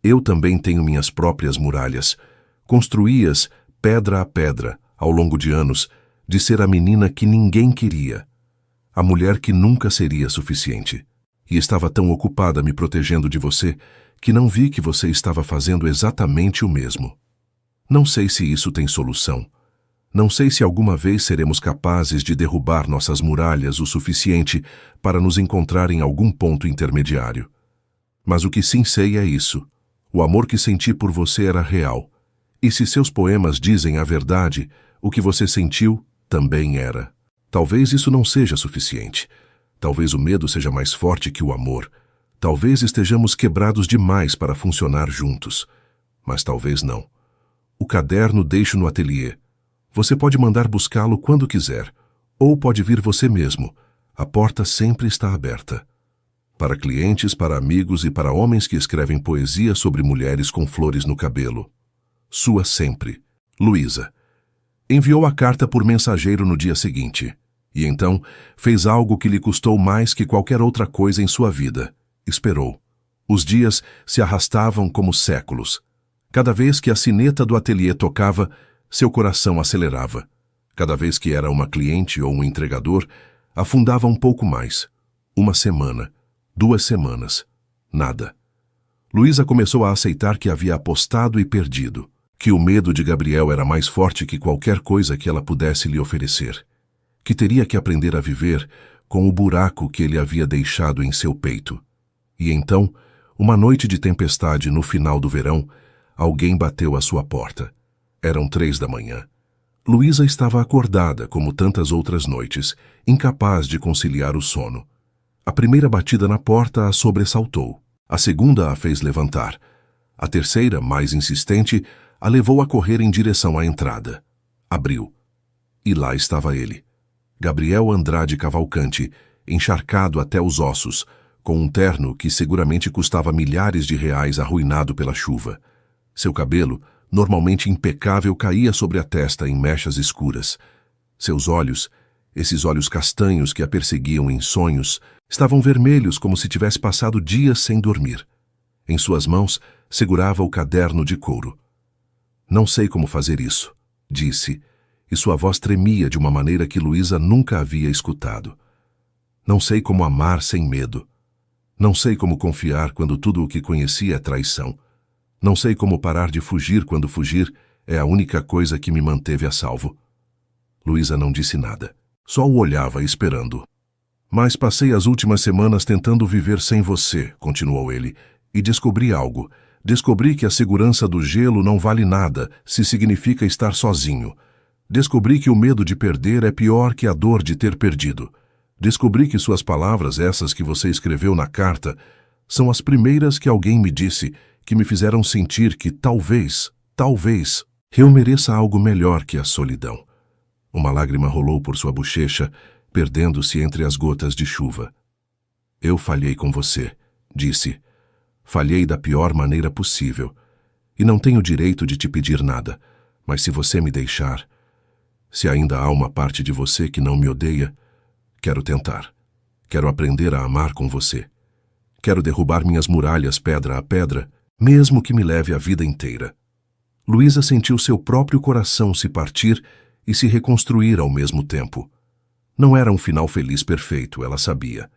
Eu também tenho minhas próprias muralhas. Construí-as pedra a pedra, ao longo de anos, de ser a menina que ninguém queria. A mulher que nunca seria suficiente. E estava tão ocupada me protegendo de você que não vi que você estava fazendo exatamente o mesmo. Não sei se isso tem solução. Não sei se alguma vez seremos capazes de derrubar nossas muralhas o suficiente para nos encontrar em algum ponto intermediário. Mas o que sim sei é isso. O amor que senti por você era real. E se seus poemas dizem a verdade, o que você sentiu também era. Talvez isso não seja suficiente. Talvez o medo seja mais forte que o amor. Talvez estejamos quebrados demais para funcionar juntos. Mas talvez não. O caderno deixo no ateliê. Você pode mandar buscá-lo quando quiser, ou pode vir você mesmo. A porta sempre está aberta. Para clientes, para amigos e para homens que escrevem poesia sobre mulheres com flores no cabelo. Sua sempre, Luísa. Enviou a carta por mensageiro no dia seguinte. E então fez algo que lhe custou mais que qualquer outra coisa em sua vida. Esperou. Os dias se arrastavam como séculos. Cada vez que a sineta do ateliê tocava, seu coração acelerava. Cada vez que era uma cliente ou um entregador, afundava um pouco mais. 1 semana, 2 semanas. Nada. Luísa começou a aceitar que havia apostado e perdido. Que o medo de Gabriel era mais forte que qualquer coisa que ela pudesse lhe oferecer. Que teria que aprender a viver com o buraco que ele havia deixado em seu peito. E então, uma noite de tempestade no final do verão, alguém bateu à sua porta. Eram 3 da manhã. Luísa estava acordada como tantas outras noites, incapaz de conciliar o sono. A primeira batida na porta a sobressaltou. A segunda a fez levantar. A terceira, mais insistente, a levou a correr em direção à entrada. Abriu. E lá estava ele, Gabriel Andrade Cavalcante, encharcado até os ossos, com um terno que seguramente custava milhares de reais arruinado pela chuva. Seu cabelo, normalmente impecável, caía sobre a testa em mechas escuras. Seus olhos, esses olhos castanhos que a perseguiam em sonhos, estavam vermelhos como se tivesse passado dias sem dormir. Em suas mãos, segurava o caderno de couro. Não sei como fazer isso, disse, e sua voz tremia de uma maneira que Luísa nunca havia escutado. Não sei como amar sem medo. Não sei como confiar quando tudo o que conhecia é traição. Não sei como parar de fugir quando fugir é a única coisa que me manteve a salvo. Luísa não disse nada. Só o olhava esperando. Mas passei as últimas semanas tentando viver sem você, continuou ele, e descobri algo. Descobri que a segurança do gelo não vale nada se significa estar sozinho. Descobri que o medo de perder é pior que a dor de ter perdido. Descobri que suas palavras, essas que você escreveu na carta, são as primeiras que alguém me disse, que me fizeram sentir que talvez, eu mereça algo melhor que a solidão. Uma lágrima rolou por sua bochecha, perdendo-se entre as gotas de chuva. Eu falhei com você, disse. Falhei da pior maneira possível. E não tenho direito de te pedir nada, mas se você me deixar, se ainda há uma parte de você que não me odeia, quero tentar. Quero aprender a amar com você. Quero derrubar minhas muralhas pedra a pedra, mesmo que me leve a vida inteira. Luísa sentiu seu próprio coração se partir e se reconstruir ao mesmo tempo. Não era um final feliz perfeito, ela sabia.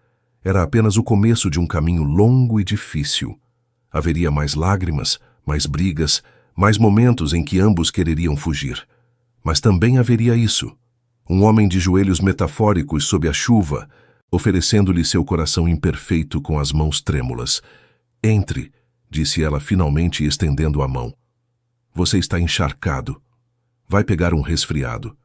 Era apenas o começo de um caminho longo e difícil. Haveria mais lágrimas, mais brigas, mais momentos em que ambos quereriam fugir. Mas também haveria isso. Um homem de joelhos metafóricos sob a chuva, oferecendo-lhe seu coração imperfeito com as mãos trêmulas. Entre, disse ela finalmente estendendo a mão. Você está encharcado. Vai pegar um resfriado.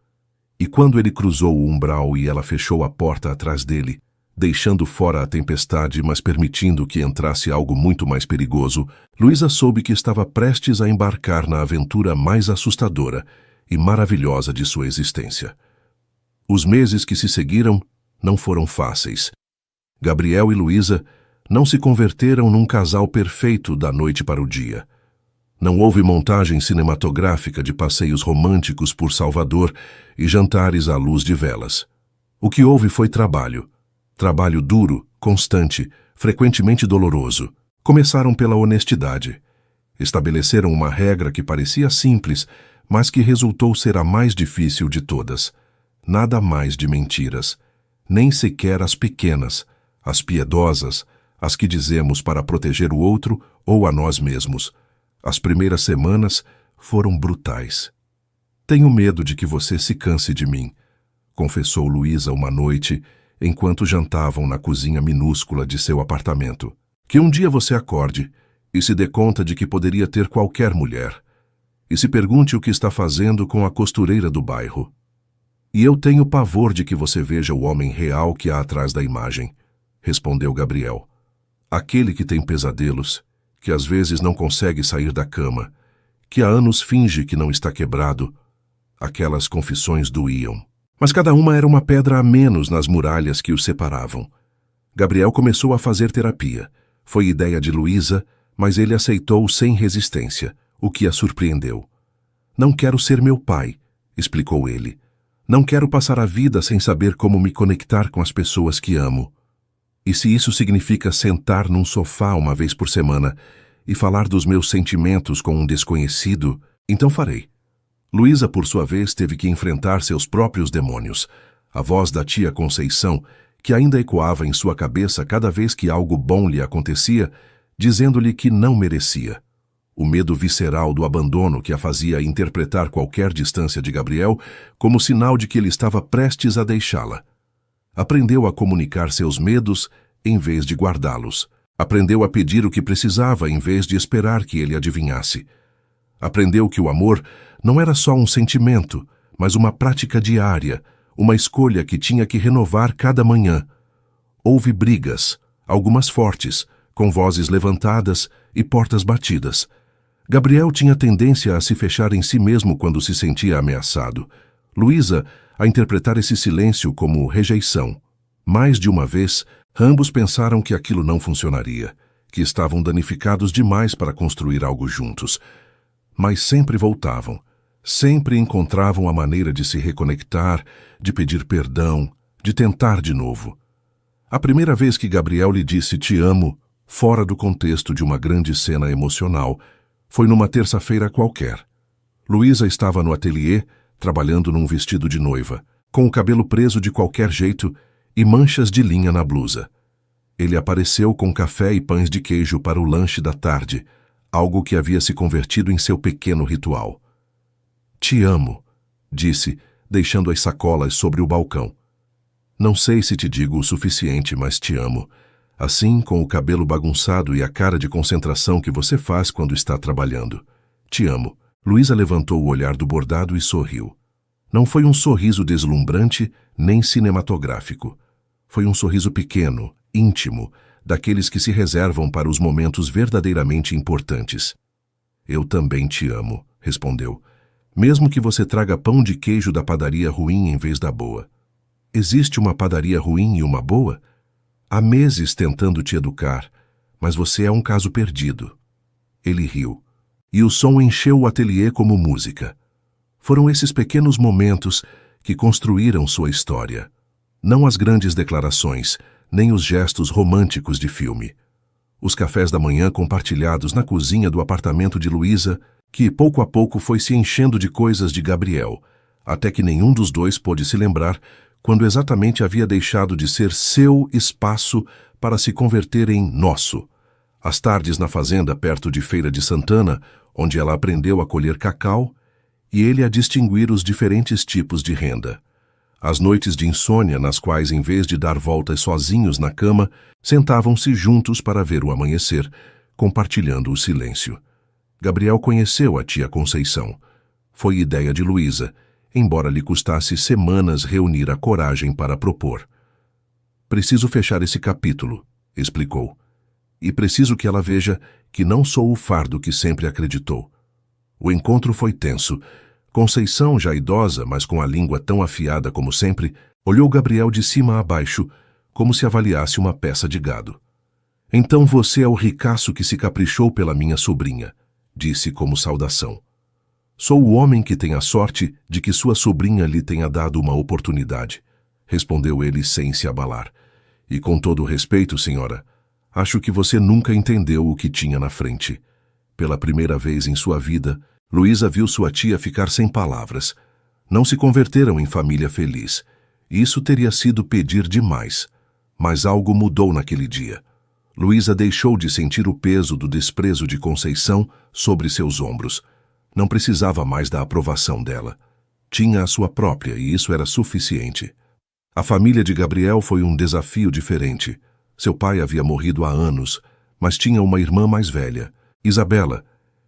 E quando ele cruzou o umbral e ela fechou a porta atrás dele, deixando fora a tempestade, mas permitindo que entrasse algo muito mais perigoso, Luísa soube que estava prestes a embarcar na aventura mais assustadora e maravilhosa de sua existência. Os meses que se seguiram não foram fáceis. Gabriel e Luísa não se converteram num casal perfeito da noite para o dia. Não houve montagem cinematográfica de passeios românticos por Salvador e jantares à luz de velas. O que houve foi trabalho. Trabalho duro, constante, frequentemente doloroso. Começaram pela honestidade. Estabeleceram uma regra que parecia simples, mas que resultou ser a mais difícil de todas. Nada mais de mentiras. Nem sequer as pequenas, as piedosas, as que dizemos para proteger o outro ou a nós mesmos. As primeiras semanas foram brutais. Tenho medo de que você se canse de mim, confessou Luísa uma noite, enquanto jantavam na cozinha minúscula de seu apartamento. Que um dia você acorde e se dê conta de que poderia ter qualquer mulher, e se pergunte o que está fazendo com a costureira do bairro. E eu tenho pavor de que você veja o homem real que há atrás da imagem, respondeu Gabriel. Aquele que tem pesadelos, que às vezes não consegue sair da cama, que há anos finge que não está quebrado. Aquelas confissões doíam. Mas cada uma era uma pedra a menos nas muralhas que os separavam. Gabriel começou a fazer terapia. Foi ideia de Luísa, mas ele aceitou sem resistência, o que a surpreendeu. Não quero ser meu pai, explicou ele. Não quero passar a vida sem saber como me conectar com as pessoas que amo. E se isso significa sentar num sofá uma vez por semana e falar dos meus sentimentos com um desconhecido, então farei. Luísa, por sua vez, teve que enfrentar seus próprios demônios. A voz da tia Conceição, que ainda ecoava em sua cabeça cada vez que algo bom lhe acontecia, dizendo-lhe que não merecia. O medo visceral do abandono que a fazia interpretar qualquer distância de Gabriel como sinal de que ele estava prestes a deixá-la. Aprendeu a comunicar seus medos em vez de guardá-los. Aprendeu a pedir o que precisava em vez de esperar que ele adivinhasse. Aprendeu que o amor não era só um sentimento, mas uma prática diária, uma escolha que tinha que renovar cada manhã. Houve brigas, algumas fortes, com vozes levantadas e portas batidas. Gabriel tinha tendência a se fechar em si mesmo quando se sentia ameaçado. Luísa a interpretar esse silêncio como rejeição. Mais de uma vez, ambos pensaram que aquilo não funcionaria, que estavam danificados demais para construir algo juntos. Mas sempre voltavam, sempre encontravam a maneira de se reconectar, de pedir perdão, de tentar de novo. A primeira vez que Gabriel lhe disse "te amo", fora do contexto de uma grande cena emocional, foi numa terça-feira qualquer. Luísa estava no ateliê, trabalhando num vestido de noiva, com o cabelo preso de qualquer jeito e manchas de linha na blusa. Ele apareceu com café e pães de queijo para o lanche da tarde, algo que havia se convertido em seu pequeno ritual. "Te amo", disse, deixando as sacolas sobre o balcão. "Não sei se te digo o suficiente, mas te amo. Assim, com o cabelo bagunçado e a cara de concentração que você faz quando está trabalhando. Te amo." Luísa levantou o olhar do bordado e sorriu. Não foi um sorriso deslumbrante nem cinematográfico. Foi um sorriso pequeno, íntimo, daqueles que se reservam para os momentos verdadeiramente importantes. "Eu também te amo", respondeu. "Mesmo que você traga pão de queijo da padaria ruim em vez da boa." "Existe uma padaria ruim e uma boa? Há meses tentando te educar, mas você é um caso perdido." Ele riu, e o som encheu o ateliê como música. Foram esses pequenos momentos que construíram sua história. Não as grandes declarações, nem os gestos românticos de filme. Os cafés da manhã compartilhados na cozinha do apartamento de Luísa, que pouco a pouco foi se enchendo de coisas de Gabriel, até que nenhum dos dois pôde se lembrar quando exatamente havia deixado de ser seu espaço para se converter em nosso. As tardes na fazenda perto de Feira de Santana, onde ela aprendeu a colher cacau, e ele a distinguir os diferentes tipos de renda. As noites de insônia nas quais, em vez de dar voltas sozinhos na cama, sentavam-se juntos para ver o amanhecer, compartilhando o silêncio. Gabriel conheceu a tia Conceição. Foi ideia de Luísa, embora lhe custasse semanas reunir a coragem para propor. "Preciso fechar esse capítulo", explicou. "E preciso que ela veja que não sou o fardo que sempre acreditou." O encontro foi tenso. Conceição, já idosa, mas com a língua tão afiada como sempre, olhou Gabriel de cima a baixo, como se avaliasse uma peça de gado. "Então você é o ricaço que se caprichou pela minha sobrinha", disse como saudação. "Sou o homem que tem a sorte de que sua sobrinha lhe tenha dado uma oportunidade", respondeu ele sem se abalar. "E com todo o respeito, senhora, acho que você nunca entendeu o que tinha na frente." Pela primeira vez em sua vida, Luísa viu sua tia ficar sem palavras. Não se converteram em família feliz. Isso teria sido pedir demais. Mas algo mudou naquele dia. Luísa deixou de sentir o peso do desprezo de Conceição sobre seus ombros. Não precisava mais da aprovação dela. Tinha a sua própria e isso era suficiente. A família de Gabriel foi um desafio diferente. Seu pai havia morrido há anos, mas tinha uma irmã mais velha, Isabela,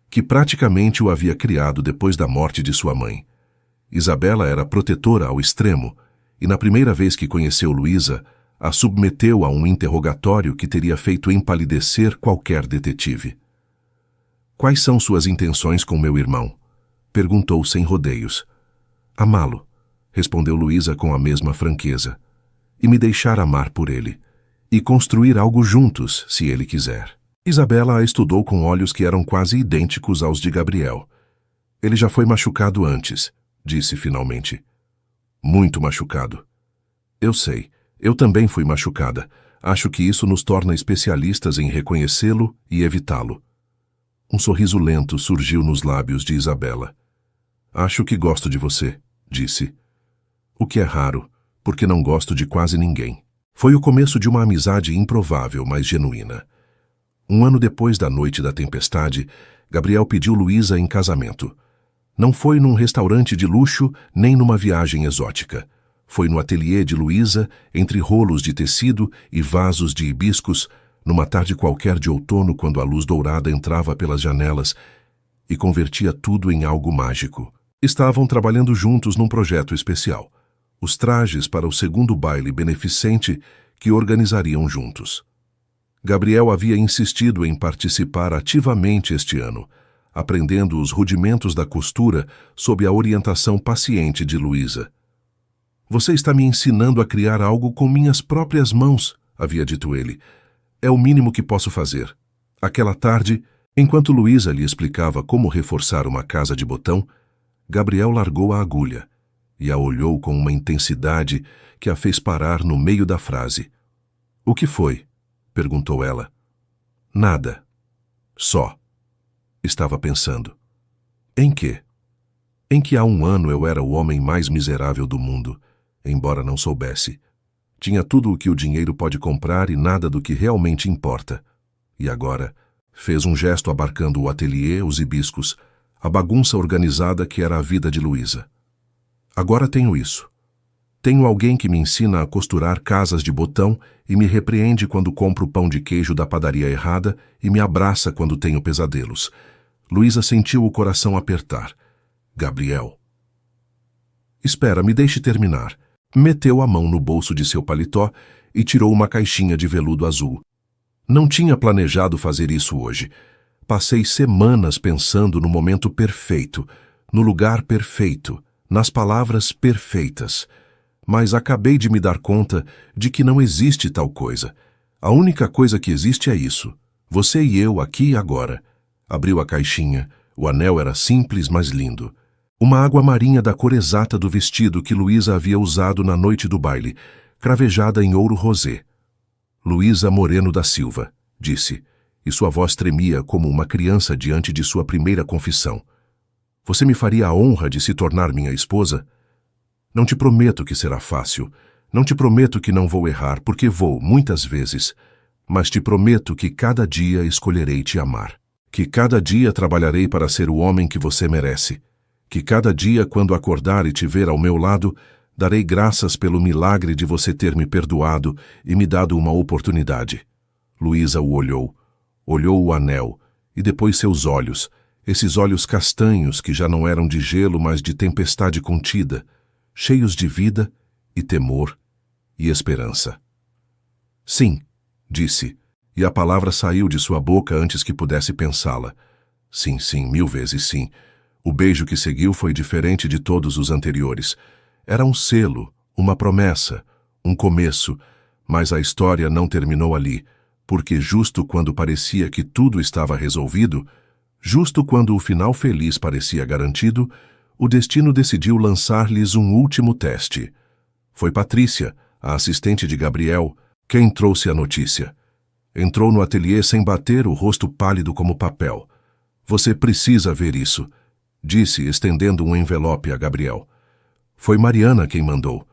que praticamente o havia criado depois da morte de sua mãe. Isabela era protetora ao extremo, e na primeira vez que conheceu Luísa, a submeteu a um interrogatório que teria feito empalidecer qualquer detetive. "Quais são suas intenções com meu irmão?" perguntou sem rodeios. "Amá-lo", respondeu Luísa com a mesma franqueza, "e me deixar amar por ele, e construir algo juntos, se ele quiser." Isabela a estudou com olhos que eram quase idênticos aos de Gabriel. "Ele já foi machucado antes", disse finalmente. "Muito machucado." "Eu sei. Eu também fui machucada. Acho que isso nos torna especialistas em reconhecê-lo e evitá-lo." Um sorriso lento surgiu nos lábios de Isabela. "Acho que gosto de você", disse. "O que é raro, porque não gosto de quase ninguém." Foi o começo de uma amizade improvável, mas genuína. Um ano depois da noite da tempestade, Gabriel pediu Luísa em casamento. Não foi num restaurante de luxo, nem numa viagem exótica. Foi no ateliê de Luísa, entre rolos de tecido e vasos de hibiscos, numa tarde qualquer de outono, quando a luz dourada entrava pelas janelas e convertia tudo em algo mágico. Estavam trabalhando juntos num projeto especial. Os trajes para o segundo baile beneficente que organizariam juntos. Gabriel havia insistido em participar ativamente este ano, aprendendo os rudimentos da costura sob a orientação paciente de Luísa. Você está me ensinando a criar algo com minhas próprias mãos, havia dito ele. É o mínimo que posso fazer. Aquela tarde, enquanto Luísa lhe explicava como reforçar uma casa de botão, Gabriel largou a agulha e a olhou com uma intensidade que a fez parar no meio da frase. O que foi? Perguntou ela. Nada. Só. Estava pensando. Em quê? Em que há 1 ano eu era o homem mais miserável do mundo, embora não soubesse. Tinha tudo o que o dinheiro pode comprar e nada do que realmente importa. E agora, fez um gesto abarcando o ateliê, os hibiscos, a bagunça organizada que era a vida de Luísa. Agora tenho isso. Tenho alguém que me ensina a costurar casas de botão e me repreende quando compro pão de queijo da padaria errada e me abraça quando tenho pesadelos. Luísa sentiu o coração apertar. Gabriel. Espera, me deixe terminar. Meteu a mão no bolso de seu paletó e tirou uma caixinha de veludo azul. Não tinha planejado fazer isso hoje. Passei semanas pensando no momento perfeito, no lugar perfeito, nas palavras perfeitas. Mas acabei de me dar conta de que não existe tal coisa. A única coisa que existe é isso. Você e eu, aqui e agora. Abriu a caixinha. O anel era simples, mas lindo. Uma água marinha da cor exata do vestido que Luísa havia usado na noite do baile, cravejada em ouro rosé. Luísa Moreno da Silva, disse, e sua voz tremia como uma criança diante de sua primeira confissão. Você me faria a honra de se tornar minha esposa? Não te prometo que será fácil. Não te prometo que não vou errar, porque vou, muitas vezes. Mas te prometo que cada dia escolherei te amar. Que cada dia trabalharei para ser o homem que você merece. Que cada dia, quando acordar e te ver ao meu lado, darei graças pelo milagre de você ter me perdoado e me dado uma oportunidade. Luísa o olhou. Olhou o anel, e depois seus olhos, esses olhos castanhos que já não eram de gelo, mas de tempestade contida, cheios de vida e temor e esperança. Sim, disse, e a palavra saiu de sua boca antes que pudesse pensá-la. Sim, sim, 1000 vezes sim. O beijo que seguiu foi diferente de todos os anteriores. Era um selo, uma promessa, um começo, mas a história não terminou ali, porque justo quando parecia que tudo estava resolvido, justo quando o final feliz parecia garantido, o destino decidiu lançar-lhes um último teste. Foi Patrícia, a assistente de Gabriel, quem trouxe a notícia. Entrou no ateliê sem bater, o rosto pálido como papel. Você precisa ver isso, disse, estendendo um envelope a Gabriel. Foi Mariana quem mandou.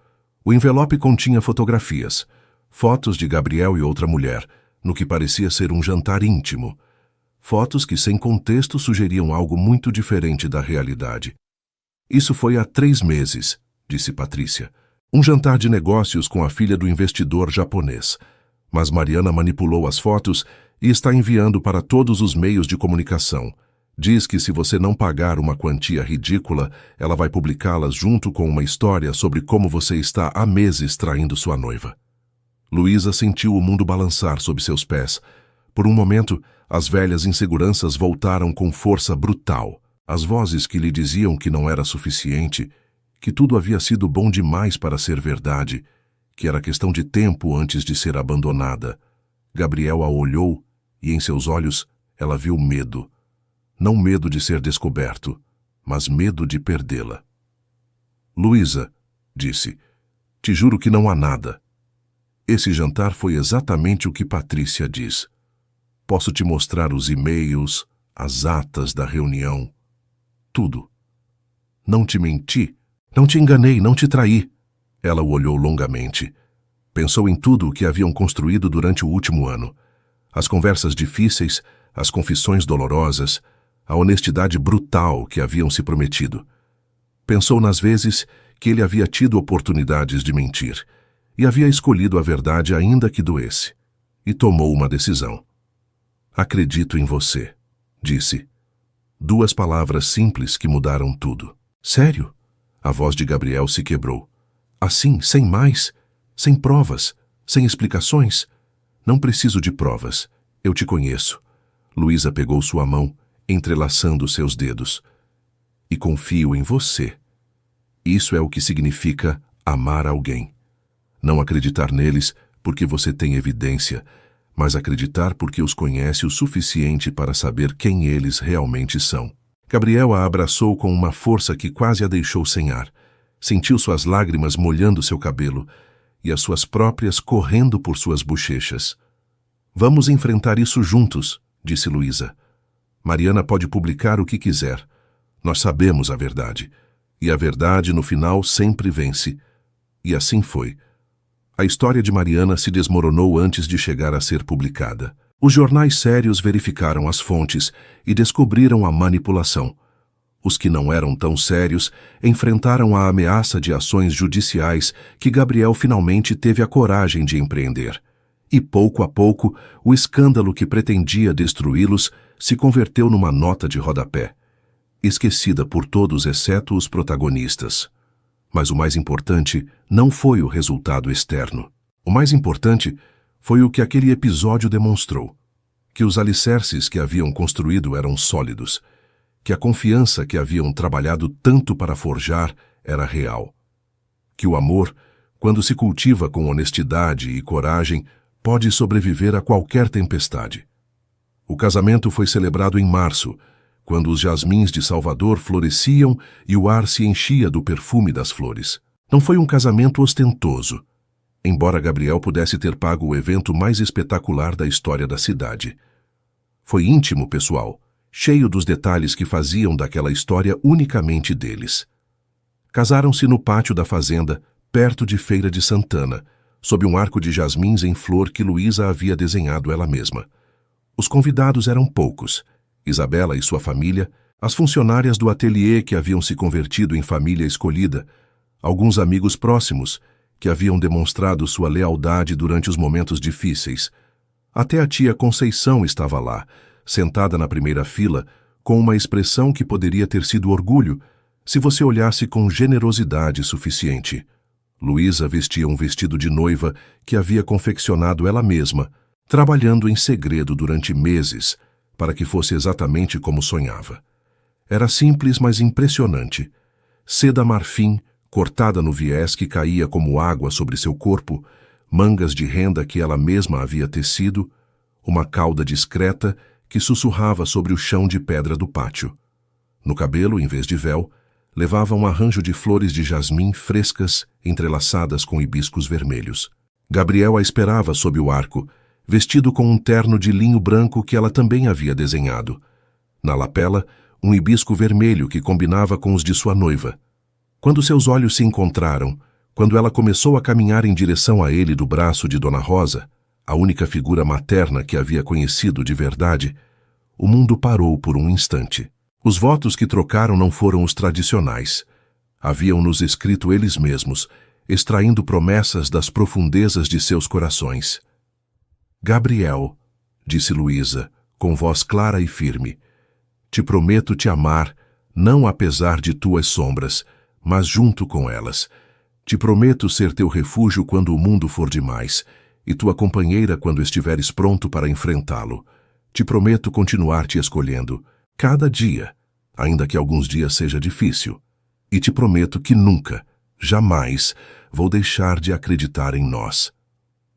O envelope continha fotografias, fotos de Gabriel e outra mulher, no que parecia ser um jantar íntimo. Fotos que, sem contexto, sugeriam algo muito diferente da realidade. Isso foi há 3 meses, disse Patrícia. Um jantar de negócios com a filha do investidor japonês. Mas Mariana manipulou as fotos e está enviando para todos os meios de comunicação. Diz que se você não pagar uma quantia ridícula, ela vai publicá-las junto com uma história sobre como você está há meses traindo sua noiva. Luísa sentiu o mundo balançar sob seus pés. Por um momento, as velhas inseguranças voltaram com força brutal. As vozes que lhe diziam que não era suficiente, que tudo havia sido bom demais para ser verdade, que era questão de tempo antes de ser abandonada. Gabriel a olhou e em seus olhos ela viu medo. Não medo de ser descoberto, mas medo de perdê-la. Luísa, disse, te juro que não há nada. Esse jantar foi exatamente o que Patrícia diz. Posso te mostrar os e-mails, as atas da reunião, tudo. Não te menti, não te enganei, não te traí. Ela o olhou longamente. Pensou em tudo o que haviam construído durante o último ano. As conversas difíceis, as confissões dolorosas, a honestidade brutal que haviam se prometido. Pensou nas vezes que ele havia tido oportunidades de mentir e havia escolhido a verdade ainda que doesse. E tomou uma decisão. Acredito em você, disse. 2 palavras simples que mudaram tudo. Sério? A voz de Gabriel se quebrou. Assim, sem mais? Sem provas? Sem explicações? Não preciso de provas. Eu te conheço. Luísa pegou sua mão, entrelaçando seus dedos. E confio em você. Isso é o que significa amar alguém. Não acreditar neles porque você tem evidência, mas acreditar porque os conhece o suficiente para saber quem eles realmente são. Gabriel a abraçou com uma força que quase a deixou sem ar. Sentiu suas lágrimas molhando seu cabelo e as suas próprias correndo por suas bochechas. Vamos enfrentar isso juntos, disse Luísa. Mariana pode publicar o que quiser. Nós sabemos a verdade. E a verdade, no final, sempre vence. E assim foi. A história de Mariana se desmoronou antes de chegar a ser publicada. Os jornais sérios verificaram as fontes e descobriram a manipulação. Os que não eram tão sérios enfrentaram a ameaça de ações judiciais que Gabriel finalmente teve a coragem de empreender. E pouco a pouco, o escândalo que pretendia destruí-los se converteu numa nota de rodapé, esquecida por todos exceto os protagonistas. Mas o mais importante não foi o resultado externo. O mais importante foi o que aquele episódio demonstrou: que os alicerces que haviam construído eram sólidos, que a confiança que haviam trabalhado tanto para forjar era real, que o amor, quando se cultiva com honestidade e coragem, pode sobreviver a qualquer tempestade. O casamento foi celebrado em março, quando os jasmins de Salvador floresciam e o ar se enchia do perfume das flores. Não foi um casamento ostentoso, embora Gabriel pudesse ter pago o evento mais espetacular da história da cidade. Foi íntimo, pessoal, cheio dos detalhes que faziam daquela história unicamente deles. Casaram-se no pátio da fazenda, perto de Feira de Santana, sob um arco de jasmins em flor que Luísa havia desenhado ela mesma. Os convidados eram poucos: Isabela e sua família, as funcionárias do ateliê que haviam se convertido em família escolhida, alguns amigos próximos que haviam demonstrado sua lealdade durante os momentos difíceis. Até a tia Conceição estava lá, sentada na primeira fila, com uma expressão que poderia ter sido orgulho, se você olhasse com generosidade suficiente. Luísa vestia um vestido de noiva que havia confeccionado ela mesma, trabalhando em segredo durante meses, para que fosse exatamente como sonhava. Era simples, mas impressionante. Seda marfim, cortada no viés que caía como água sobre seu corpo, mangas de renda que ela mesma havia tecido, uma cauda discreta que sussurrava sobre o chão de pedra do pátio. No cabelo, em vez de véu, levava um arranjo de flores de jasmim frescas, entrelaçadas com hibiscos vermelhos. Gabriel a esperava sob o arco, vestido com um terno de linho branco que ela também havia desenhado. Na lapela, um hibisco vermelho que combinava com os de sua noiva. Quando seus olhos se encontraram, quando ela começou a caminhar em direção a ele do braço de Dona Rosa, a única figura materna que havia conhecido de verdade, o mundo parou por um instante. Os votos que trocaram não foram os tradicionais. Haviam-nos escrito eles mesmos, extraindo promessas das profundezas de seus corações. Gabriel, disse Luísa, com voz clara e firme, te prometo te amar, não apesar de tuas sombras, mas junto com elas. Te prometo ser teu refúgio quando o mundo for demais, e tua companheira quando estiveres pronto para enfrentá-lo. Te prometo continuar te escolhendo, cada dia, ainda que alguns dias seja difícil. E te prometo que nunca, jamais, vou deixar de acreditar em nós.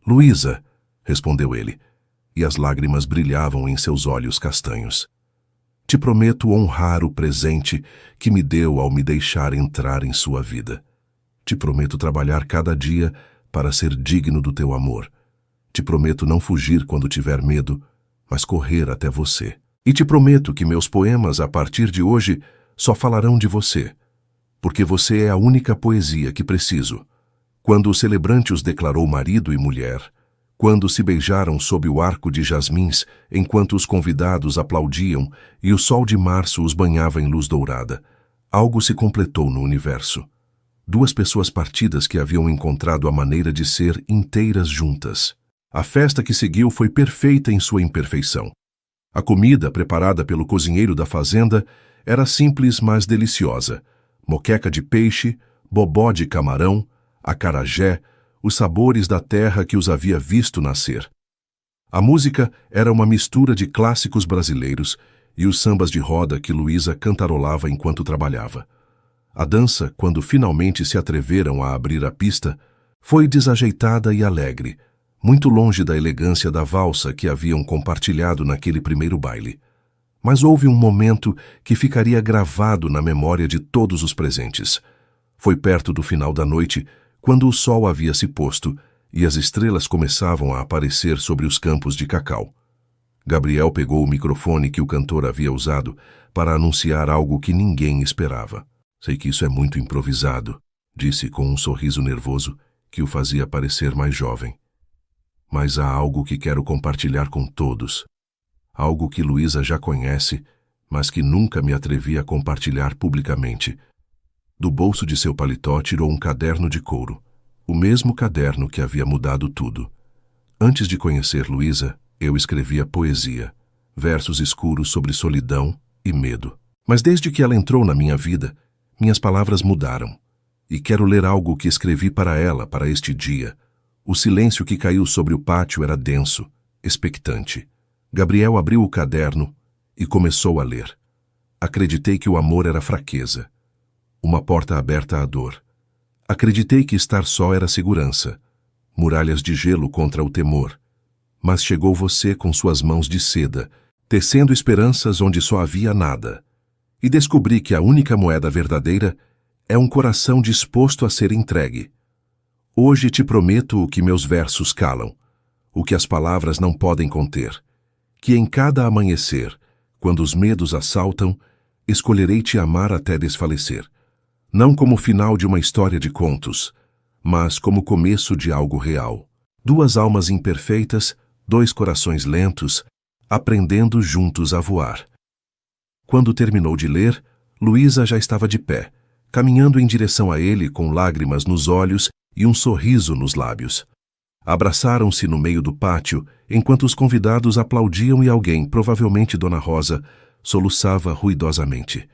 Luísa, respondeu ele, e as lágrimas brilhavam em seus olhos castanhos. Te prometo honrar o presente que me deu ao me deixar entrar em sua vida. Te prometo trabalhar cada dia para ser digno do teu amor. Te prometo não fugir quando tiver medo, mas correr até você. E te prometo que meus poemas, a partir de hoje, só falarão de você, porque você é a única poesia que preciso. Quando o celebrante os declarou marido e mulher, quando se beijaram sob o arco de jasmins, enquanto os convidados aplaudiam e o sol de março os banhava em luz dourada, algo se completou no universo. Duas pessoas partidas que haviam encontrado a maneira de ser inteiras juntas. A festa que seguiu foi perfeita em sua imperfeição. A comida, preparada pelo cozinheiro da fazenda, era simples, mas deliciosa. Moqueca de peixe, bobó de camarão, acarajé, os sabores da terra que os havia visto nascer. A música era uma mistura de clássicos brasileiros e os sambas de roda que Luísa cantarolava enquanto trabalhava. A dança, quando finalmente se atreveram a abrir a pista, foi desajeitada e alegre, muito longe da elegância da valsa que haviam compartilhado naquele primeiro baile. Mas houve um momento que ficaria gravado na memória de todos os presentes. Foi perto do final da noite, quando o sol havia se posto e as estrelas começavam a aparecer sobre os campos de cacau. Gabriel pegou o microfone que o cantor havia usado para anunciar algo que ninguém esperava. Sei que isso é muito improvisado, disse com um sorriso nervoso que o fazia parecer mais jovem. Mas há algo que quero compartilhar com todos. Algo que Luísa já conhece, mas que nunca me atrevi a compartilhar publicamente. Do bolso de seu paletó tirou um caderno de couro, o mesmo caderno que havia mudado tudo. Antes de conhecer Luísa, eu escrevia poesia, versos escuros sobre solidão e medo. Mas desde que ela entrou na minha vida, minhas palavras mudaram. E quero ler algo que escrevi para ela para este dia. O silêncio que caiu sobre o pátio era denso, expectante. Gabriel abriu o caderno e começou a ler. Acreditei que o amor era fraqueza, uma porta aberta à dor. Acreditei que estar só era segurança, muralhas de gelo contra o temor. Mas chegou você com suas mãos de seda, tecendo esperanças onde só havia nada. E descobri que a única moeda verdadeira é um coração disposto a ser entregue. Hoje te prometo o que meus versos calam, o que as palavras não podem conter. Que em cada amanhecer, quando os medos assaltam, escolherei te amar até desfalecer. Não como final de uma história de contos, mas como começo de algo real. Duas almas imperfeitas, dois corações lentos, aprendendo juntos a voar. Quando terminou de ler, Luísa já estava de pé, caminhando em direção a ele com lágrimas nos olhos e um sorriso nos lábios. Abraçaram-se no meio do pátio, enquanto os convidados aplaudiam e alguém, provavelmente Dona Rosa, soluçava ruidosamente.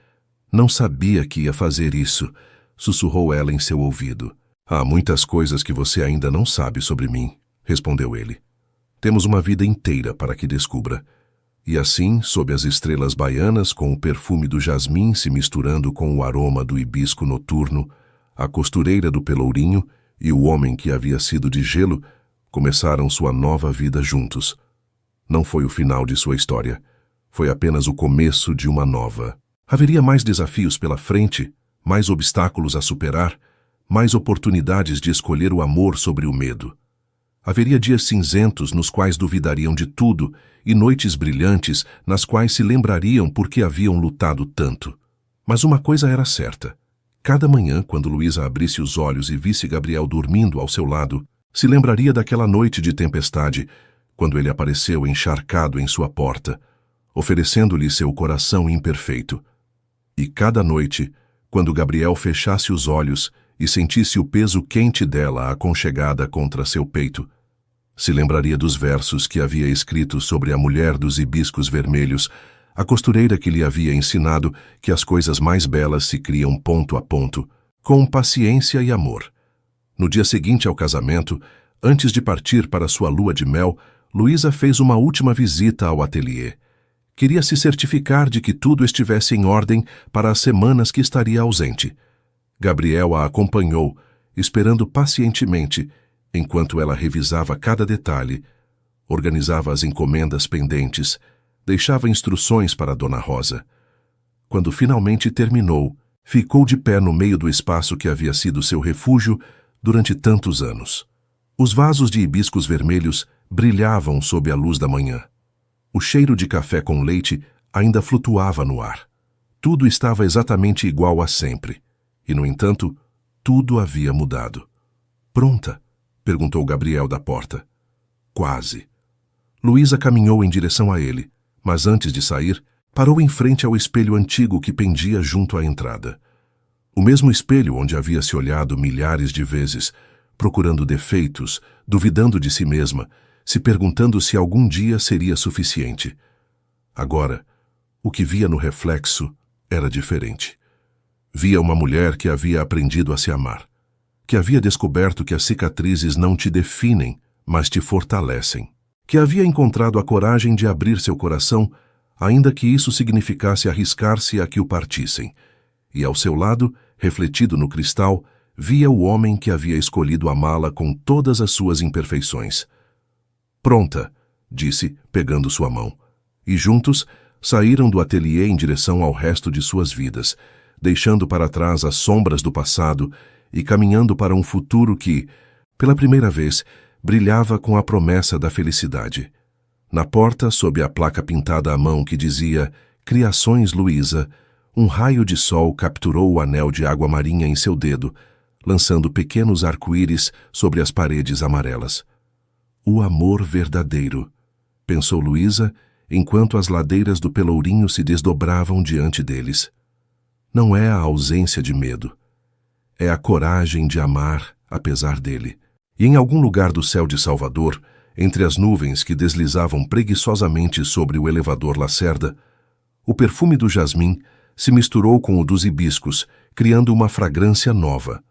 Não sabia que ia fazer isso, sussurrou ela em seu ouvido. Há muitas coisas que você ainda não sabe sobre mim, respondeu ele. Temos uma vida inteira para que descubra. E assim, sob as estrelas baianas, com o perfume do jasmim se misturando com o aroma do hibisco noturno, a costureira do Pelourinho e o homem que havia sido de gelo começaram sua nova vida juntos. Não foi o final de sua história. Foi apenas o começo de uma nova. Haveria mais desafios pela frente, mais obstáculos a superar, mais oportunidades de escolher o amor sobre o medo. Haveria dias cinzentos nos quais duvidariam de tudo e noites brilhantes nas quais se lembrariam por que haviam lutado tanto. Mas uma coisa era certa. Cada manhã, quando Luísa abrisse os olhos e visse Gabriel dormindo ao seu lado, se lembraria daquela noite de tempestade, quando ele apareceu encharcado em sua porta, oferecendo-lhe seu coração imperfeito. E cada noite, quando Gabriel fechasse os olhos e sentisse o peso quente dela aconchegada contra seu peito, se lembraria dos versos que havia escrito sobre a mulher dos hibiscos vermelhos, a costureira que lhe havia ensinado que as coisas mais belas se criam ponto a ponto, com paciência e amor. No dia seguinte ao casamento, antes de partir para sua lua de mel, Luísa fez uma última visita ao ateliê. Queria se certificar de que tudo estivesse em ordem para as semanas que estaria ausente. Gabriel a acompanhou, esperando pacientemente, enquanto ela revisava cada detalhe, organizava as encomendas pendentes, deixava instruções para Dona Rosa. Quando finalmente terminou, ficou de pé no meio do espaço que havia sido seu refúgio durante tantos anos. Os vasos de hibiscos vermelhos brilhavam sob a luz da manhã. O cheiro de café com leite ainda flutuava no ar. Tudo estava exatamente igual a sempre. E, no entanto, tudo havia mudado. Pronta? Perguntou Gabriel da porta. Quase. Luísa caminhou em direção a ele, mas antes de sair, parou em frente ao espelho antigo que pendia junto à entrada. O mesmo espelho onde havia se olhado milhares de vezes, procurando defeitos, duvidando de si mesma, se perguntando se algum dia seria suficiente. Agora, o que via no reflexo era diferente. Via uma mulher que havia aprendido a se amar, que havia descoberto que as cicatrizes não te definem, mas te fortalecem, que havia encontrado a coragem de abrir seu coração, ainda que isso significasse arriscar-se a que o partissem, e ao seu lado refletido no cristal, via o homem que havia escolhido amá-la com todas as suas imperfeições. Pronta, disse, pegando sua mão. E juntos saíram do ateliê em direção ao resto de suas vidas, deixando para trás as sombras do passado e caminhando para um futuro que, pela primeira vez, brilhava com a promessa da felicidade. Na porta, sob a placa pintada à mão que dizia Criações Luísa, um raio de sol capturou o anel de água marinha em seu dedo, lançando pequenos arco-íris sobre as paredes amarelas. O amor verdadeiro, pensou Luísa, enquanto as ladeiras do Pelourinho se desdobravam diante deles. Não é a ausência de medo. É a coragem de amar, apesar dele. E em algum lugar do céu de Salvador, entre as nuvens que deslizavam preguiçosamente sobre o elevador Lacerda, o perfume do jasmim se misturou com o dos hibiscos, criando uma fragrância nova.